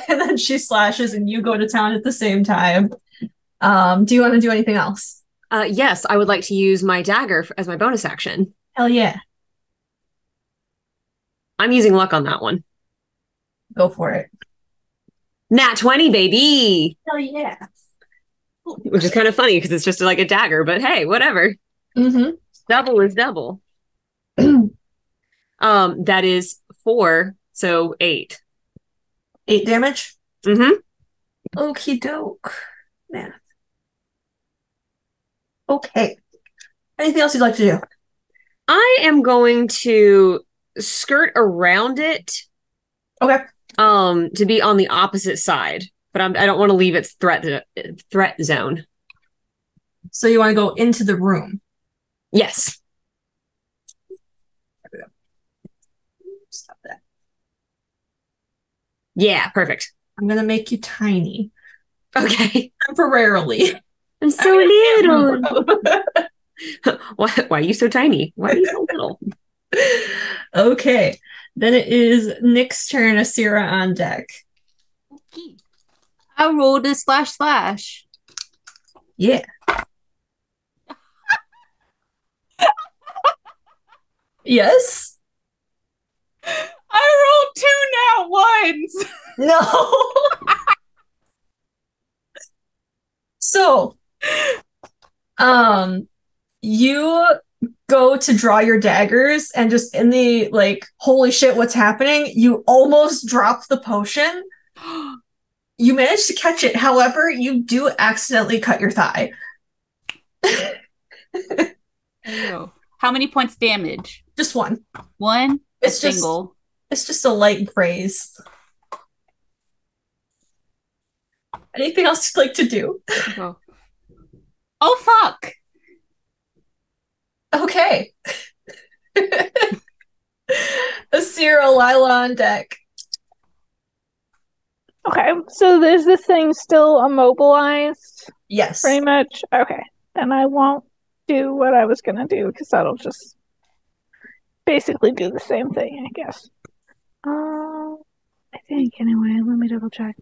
And then she slashes and you go to town at the same time. Do you want to do anything else? Yes, I would like to use my dagger as my bonus action. Hell yeah. I'm using luck on that one. Go for it. Nat 20, baby! Hell yeah. Which is kind of funny because it's just like a dagger, but hey, whatever. Mm-hmm. Double is double. That is 4, so 8. 8 damage? Mm-hmm. Okie doke. Math. Okay. Anything else you'd like to do? I am going to skirt around it. Okay. To be on the opposite side, but I don't want to leave its threat zone. So you want to go into the room? Yes. Stop that. Yeah, perfect. I'm gonna make you tiny. Okay. Temporarily. I'm so little. Why are you so tiny? Why are you so little? Okay. Then it is Nick's turn. Asira on deck. Okay. I rolled a //. Yeah. Yes? I rolled 2 nat ones. No. So, you go to draw your daggers and just in the like, holy shit, what's happening? You almost drop the potion. You manage to catch it. However, you do accidentally cut your thigh. Oh. How many points damage? Just one. One? It's a single. It's just a light graze. Anything else you'd like to do? Oh fuck. Okay. Asira, Lila on deck. Okay, so is this thing still immobilized? Yes. Pretty much? Okay. Then I won't do what I was gonna do, because that'll just basically do the same thing, I guess. I think, anyway. Let me double check.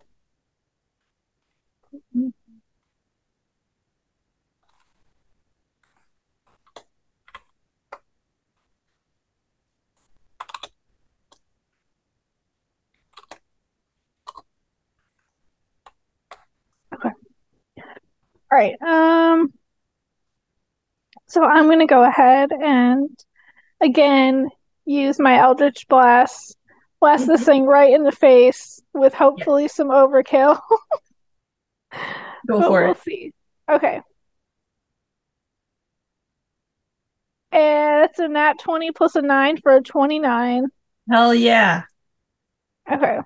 All right. So I'm gonna go ahead and again use my Eldritch Blast. Blast this thing right in the face with hopefully some overkill. Go but for we'll it. see. Okay. And it's a nat 20 plus a 9 for a 29. Hell yeah. Okay.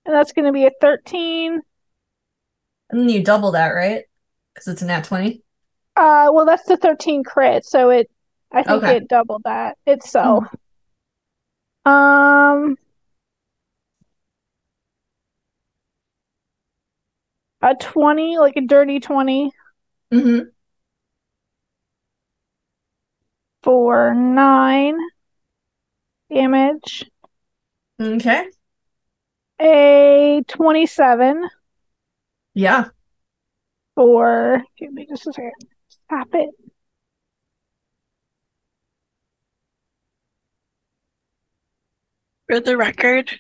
And that's going to be a 13. And then you double that, right? Because it's a nat 20. Well, that's the 13 crit, so I think Okay. it doubled that itself. A 20, like a dirty 20 Mm-hmm. for 9 damage. Okay. A 27 Yeah. for, give me just a second. Stop it. For the record,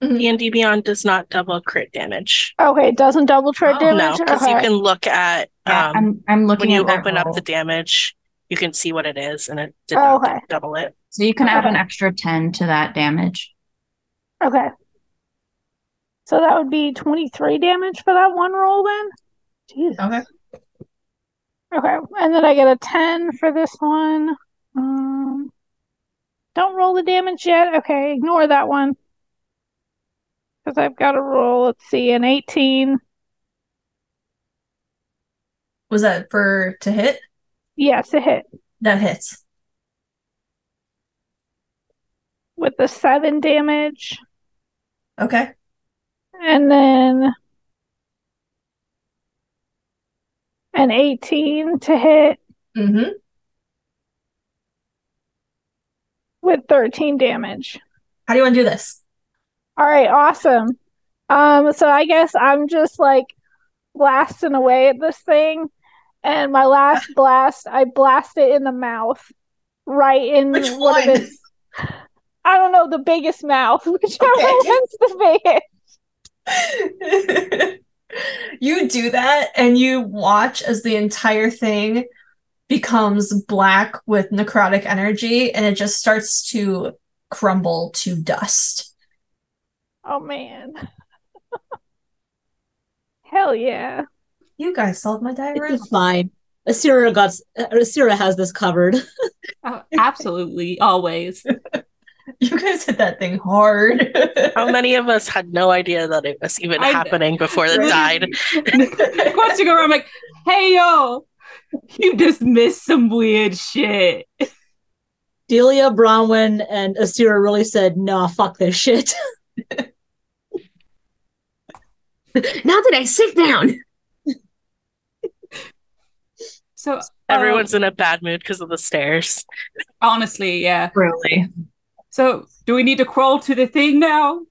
Mhm. D&D Beyond does not double crit damage. Okay, it doesn't double crit Oh. No, damage? because you Okay. can look at Yeah, I'm when looking you at that open up roll. the damage, you can see what it is, and it did not Okay. double it. So you can add an Okay. extra 10 to that damage. Okay. So that would be 23 damage for that one roll then? Jesus. Okay. Okay. And then I get a 10 for this one. Don't roll the damage yet. Okay, ignore that one. Because I've got to roll, let's see, an 18. Was that to hit? Yes, a hit. That hits. With the 7 damage. Okay. And then an 18 to hit Mm-hmm. with 13 damage. How do you want to do this? All right, awesome. So I guess I'm just like blasting away at this thing, and my last blast, I blast it in the mouth, right in Which one of one? its. I don't know, the biggest mouth, whichever one's the biggest. You do that, and you watch as the entire thing becomes black with necrotic energy, and it just starts to crumble to dust. Oh man. Hell yeah. You guys solved my diorama. It's fine. Asira has this covered. Absolutely, always. You guys hit that thing hard. How many of us had no idea that it was even happening before it died? Questing around, like, hey, yo, you just missed some weird shit. Delia, Bronwyn, and Asira really said, nah, fuck this shit. Now that I sit down. So everyone's in a bad mood because of the stairs. Honestly, yeah. Really. So, do we need to crawl to the thing now?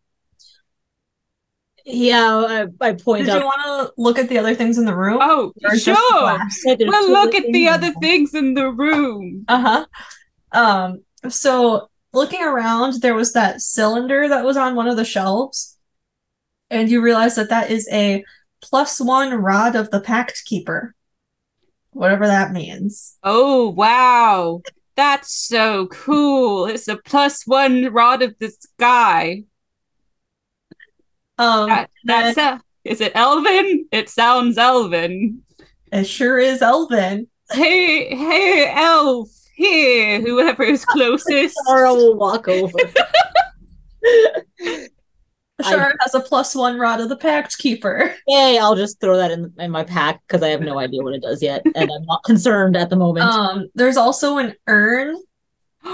Yeah, I point Did out. you want to look at the other things in the room? Oh, Or just sure. glass? We'll look at the other things in the room. Uh-huh. So looking around, there was that cylinder that was on one of the shelves, and you realize that is a +1 rod of the Pact Keeper. Whatever that means. Oh, wow. That's so cool. It's a +1 rod of the sky. Is it Elvhen? It sounds Elvhen. It sure is Elvhen. Hey, elf. Here, whoever is closest. Sarah will walk over. Ashara has a +1 rod of the Pact Keeper. Hey, I'll just throw that in my pack because I have no idea what it does yet, and I'm not concerned at the moment. There's also an urn,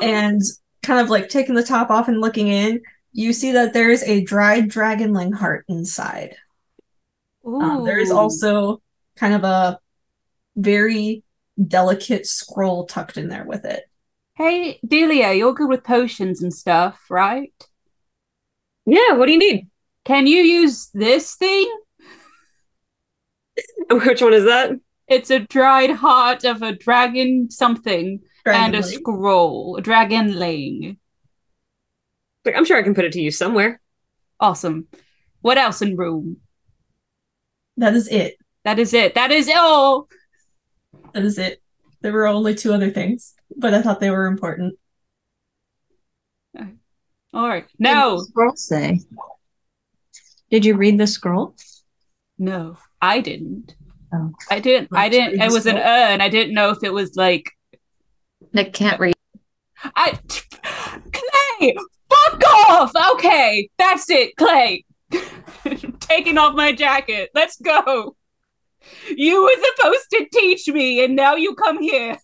and kind of like taking the top off and looking in, you see that there is a dried dragonling heart inside. There is also kind of a very delicate scroll tucked in there with it. Hey, Delia, you're good with potions and stuff, right? Yeah, what do you need? Can you use this thing? Which one is that? It's a dried heart of a dragon something and a scroll, a dragonling. I'm sure I can put it to use somewhere. Awesome. What else in room? That is it. That is it. That is all. That is it. There were only 2 other things, but I thought they were important. All right. What did No. the scroll say? Did you read the scroll? No, I didn't. Oh. I didn't. It was an and I didn't know if it was like. Nick can't read. Clay, fuck off. Okay, that's it, Clay. Taking off my jacket. Let's go. You were supposed to teach me, and now you come here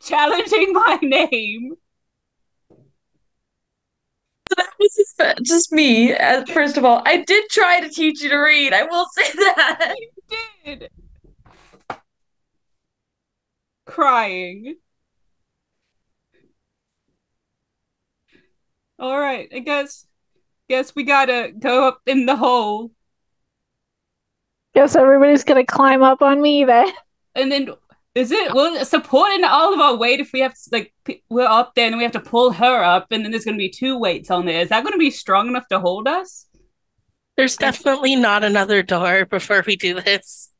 challenging my name. That was just me. First of all, I did try to teach you to read. I will say that. You did. Crying. All right, I guess we gotta go up in the hole. Guess everybody's gonna climb up on me then. And then will supporting all of our weight if we have to, like, we're up there and we have to pull her up, and then there's gonna be 2 weights on there. Is that gonna be strong enough to hold us? There's definitely not another door before we do this.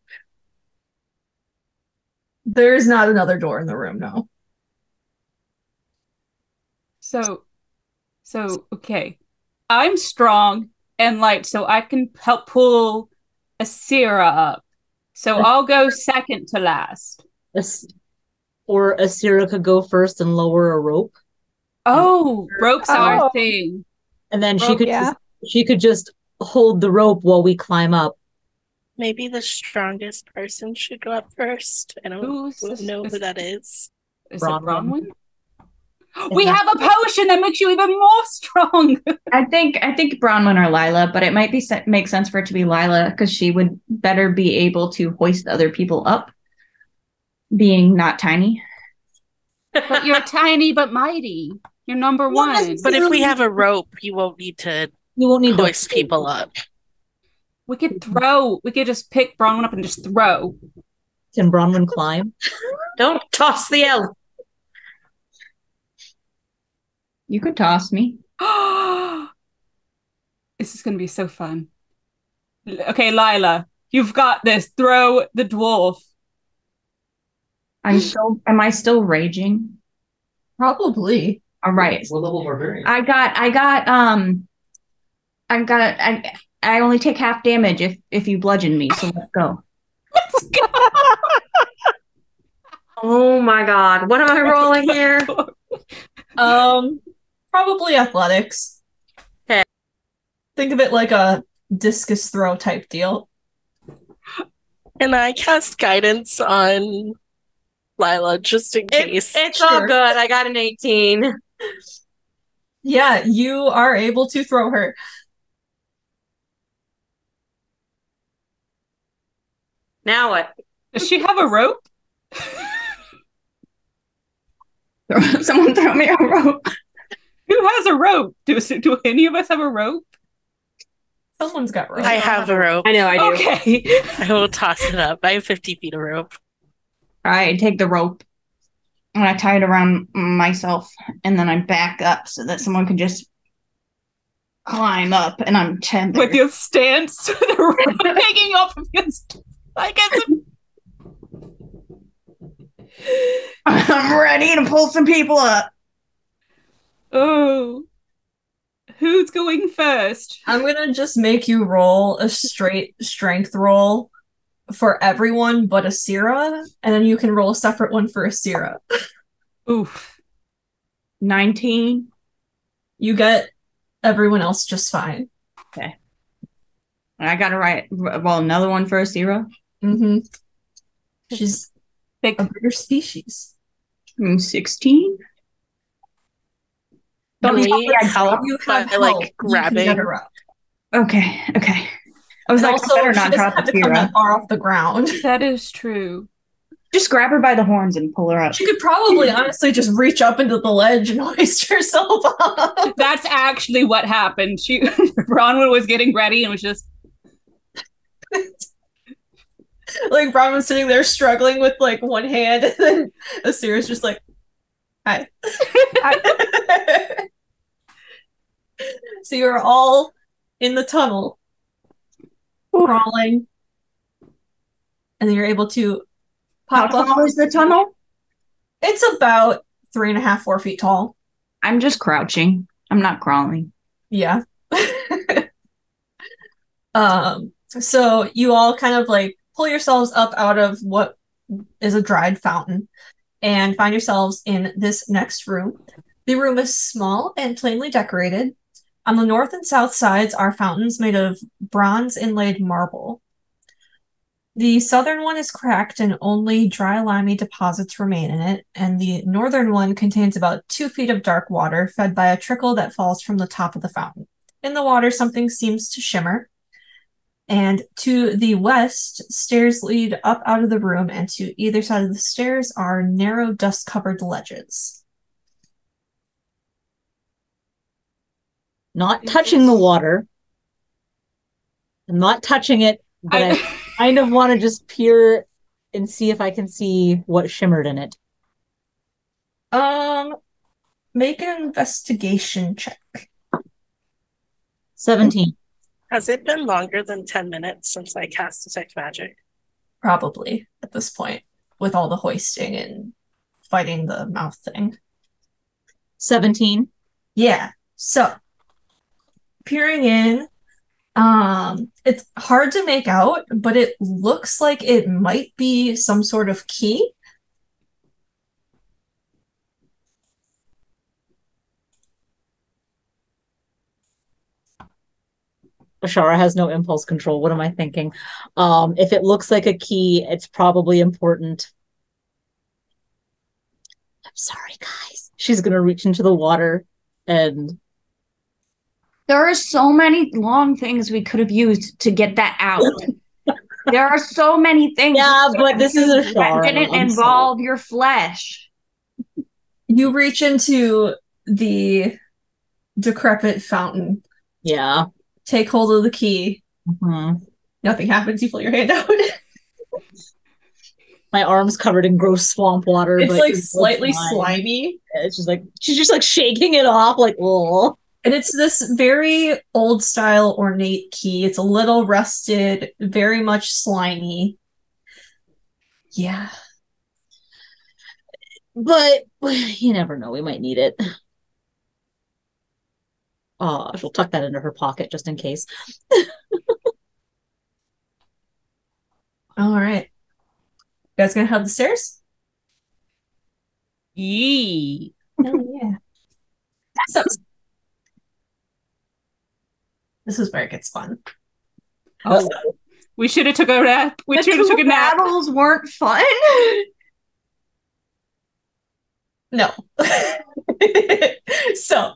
There is not another door in the room, no. So okay. I'm strong and light, so I can help pull Asira up. So I'll go second to last. Or Asira could go first and lower a rope. Oh, ropes are a thing. And then Rope, she could just hold the rope while we climb up. Maybe the strongest person should go up first. I don't know who that is. Is it Bronwyn? We have a potion that makes you even more strong. I think Bronwyn or Lila, but it might make sense for it to be Lila because she would better be able to hoist other people up, being not tiny. But you're tiny but mighty. You're number 1. But if we have a rope, you won't need to hoist people up. We could throw. We could just pick Bronwyn up and just throw. Can Bronwyn climb? Don't toss the elf. You could toss me. This is going to be so fun. Okay, Lila, you've got this. Throw the dwarf. Am I still raging? Probably. All right. What level barbarian? I only take half damage if you bludgeon me, so let's go. Let's go. Oh my god. What am I rolling here? Probably athletics. Okay. Think of it like a discus throw type deal. And I cast guidance on Lila just in case. It's all good. I got an 18. Yeah, you are able to throw her. Now what? Does she have a rope? Someone throw me a rope. Who has a rope? Do any of us have a rope? Someone's got rope. I have a rope. I know I do. Okay. I will toss it up. I have 50 feet of rope. All right, I take the rope and I tie it around myself, and then I back up so that someone can just climb up, and I'm tethered. With your stance, the rope hanging off of your I guess. I'm ready to pull some people up. Oh. Who's going first? I'm gonna just make you roll a straight strength roll for everyone but Asira, and then you can roll a separate one for Asira. Oof. 19. You get everyone else just fine. Okay. And I gotta roll another one for Asira. Mm-hmm. She's a bigger species. 16. Don't You we have help. You have by, like, help. You can grabbing? get her up. Okay. I was And like, also, I better she not doesn't drop have to come that Asira. far off the ground. That is true. Just grab her by the horns and pull her up. She could probably honestly just reach up into the ledge and hoist herself up. That's actually what happened. Bronwyn was getting ready and was just Like Bronwyn's sitting there struggling with like one hand, and then Asira's just like, hi. So you're all in the tunnel, crawling and then you're able to How pop up. tall is the tunnel? It's about 3.5, 4 feet tall. I'm just crouching. I'm not crawling. Yeah. So you all kind of like pull yourselves up out of what is a dried fountain and find yourselves in this next room. The room is small and plainly decorated. On the north and south sides are fountains made of bronze inlaid marble. The southern one is cracked and only dry limey deposits remain in it, and the northern one contains about 2 feet of dark water fed by a trickle that falls from the top of the fountain. In the water, something seems to shimmer. And to the west, stairs lead up out of the room, and to either side of the stairs are narrow, dust-covered ledges. Not touching the water. I'm not touching it, but I kind of want to just peer and see if I can see what shimmered in it. Make an investigation check. 17. Has it been longer than 10 minutes since I cast Detect Magic? Probably at this point, with all the hoisting and fighting the mouth thing. 17. Yeah. So, peering in, it's hard to make out, but it looks like it might be some sort of key. Ashara has no impulse control. What am I thinking? If it looks like a key, it's probably important. I'm sorry, guys. She's gonna reach into the water and There are so many long things we could have used to get that out. There are so many things. Yeah, but this is Ashara. That didn't involve your flesh. You reach into the decrepit fountain. Yeah. Take hold of the key. Mm-hmm. Nothing happens. You pull your hand out. My arm's covered in gross swamp water. It's but like slightly slimy. It's just like she's just like shaking it off, like oh. And it's this very old style ornate key. It's a little rusted, very much slimy. Yeah. But you never know. We might need it. Oh, she'll tuck that into her pocket just in case. All right. You guys gonna head up the stairs? Yee. Hell yeah. So, this is where it gets fun. Oh, We should have took a nap. We should have took a nap. Battles weren't fun. No. So,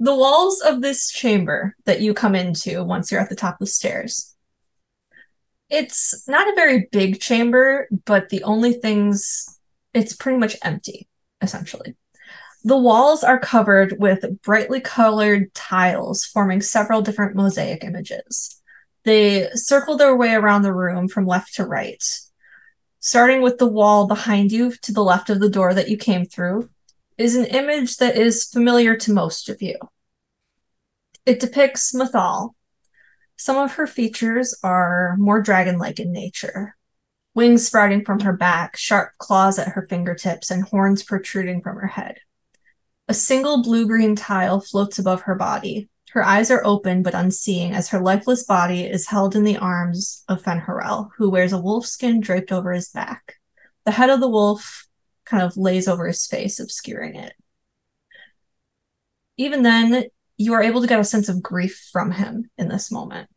the walls of this chamber that you come into once you're at the top of the stairs. It's not a very big chamber, but the only things, it's pretty much empty, essentially. The walls are covered with brightly colored tiles forming several different mosaic images. They circle their way around the room from left to right. Starting with the wall behind you to the left of the door that you came through is an image that is familiar to most of you. It depicts Mythal. Some of her features are more dragon-like in nature. Wings sprouting from her back, sharp claws at her fingertips, and horns protruding from her head. A single blue-green tile floats above her body. Her eyes are open but unseeing as her lifeless body is held in the arms of Fen'Harel, who wears a wolf skin draped over his back. The head of the wolf kind of lays over his face, obscuring it. Even then, you are able to get a sense of grief from him in this moment.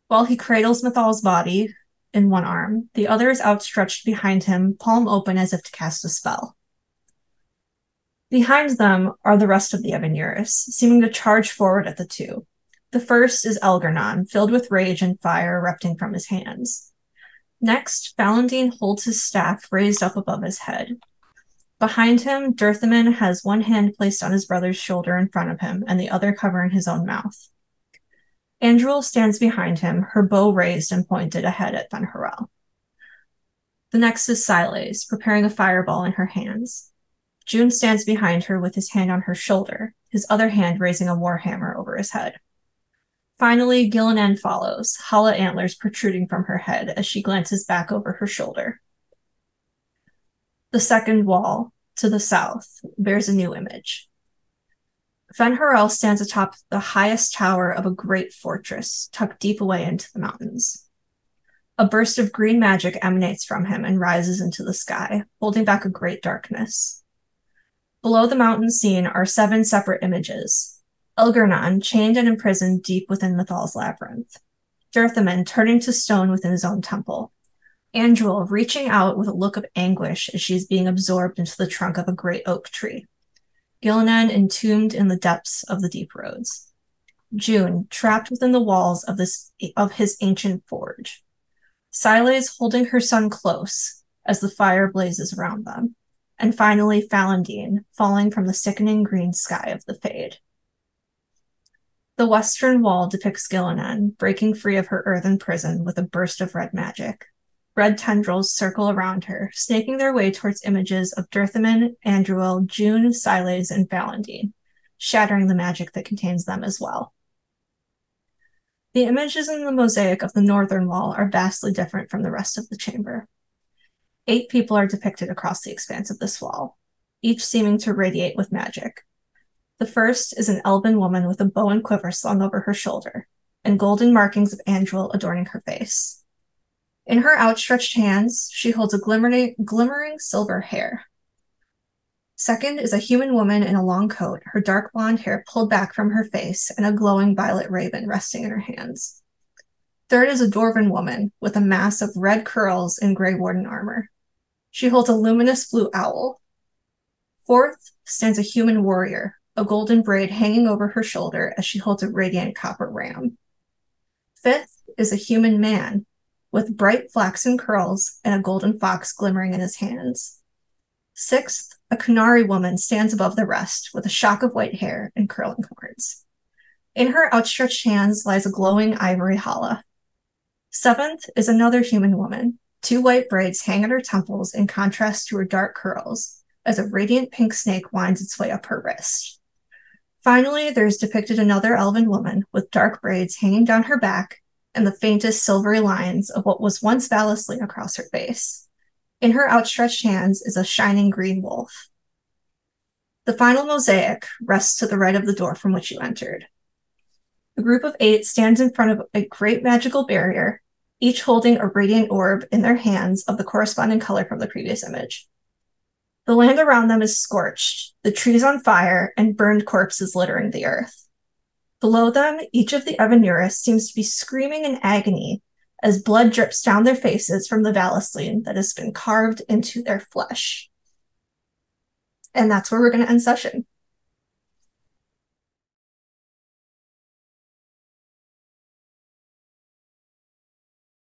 While he cradles Mythal's body in one arm, the other is outstretched behind him, palm open as if to cast a spell. Behind them are the rest of the Evanurus, seeming to charge forward at the two. The first is Elgarnon, filled with rage and fire erupting from his hands. Next, Valentin holds his staff raised up above his head. Behind him, Dirthaman has one hand placed on his brother's shoulder in front of him, and the other covering his own mouth. Andruil stands behind him, her bow raised and pointed ahead at Fen'Harel. The next is Siles, preparing a fireball in her hands. June stands behind her with his hand on her shoulder, his other hand raising a warhammer over his head. Finally, Gillinan follows, hollow antlers protruding from her head as she glances back over her shoulder. The second wall, to the south, bears a new image. Fen'Harel stands atop the highest tower of a great fortress, tucked deep away into the mountains. A burst of green magic emanates from him and rises into the sky, holding back a great darkness. Below the mountain scene are 7 separate images. Elgar'nan, chained and imprisoned deep within Mythal's labyrinth. Dirthaman, turning to stone within his own temple. Andruil, reaching out with a look of anguish as she is being absorbed into the trunk of a great oak tree. Gillinan, entombed in the depths of the deep roads. June, trapped within the walls of his ancient forge. Siles holding her son close as the fire blazes around them. And finally, Falandine, falling from the sickening green sky of the Fade. The western wall depicts Gillinan, breaking free of her earthen prison with a burst of red magic. Red tendrils circle around her, snaking their way towards images of Dirthaman, Andruil, June, Siles, and Falandine, shattering the magic that contains them as well. The images in the mosaic of the northern wall are vastly different from the rest of the chamber. 8 people are depicted across the expanse of this wall, each seeming to radiate with magic. The first is an elven woman with a bow and quiver slung over her shoulder, and golden markings of Andruil adorning her face. In her outstretched hands, she holds a glimmering silver hair. Second is a human woman in a long coat, her dark blonde hair pulled back from her face, and a glowing violet raven resting in her hands. Third is a dwarven woman with a mass of red curls in Grey Warden armor. She holds a luminous blue owl. Fourth stands a human warrior, a golden braid hanging over her shoulder as she holds a radiant copper ram. Fifth is a human man, with bright flaxen curls and a golden fox glimmering in his hands. Sixth, a Kunari woman stands above the rest with a shock of white hair and curling horns. In her outstretched hands lies a glowing ivory hala. Seventh is another human woman. 2 white braids hang at her temples in contrast to her dark curls, as a radiant pink snake winds its way up her wrist. Finally, there is depicted another elven woman with dark braids hanging down her back and the faintest silvery lines of what was once Valisline across her face. In her outstretched hands is a shining green wolf. The final mosaic rests to the right of the door from which you entered. The group of 8 stands in front of a great magical barrier, each holding a radiant orb in their hands of the corresponding color from the previous image. The land around them is scorched, the trees on fire, and burned corpses littering the earth. Below them, each of the Evanuris seems to be screaming in agony as blood drips down their faces from the Valisline that has been carved into their flesh. And that's where we're going to end session.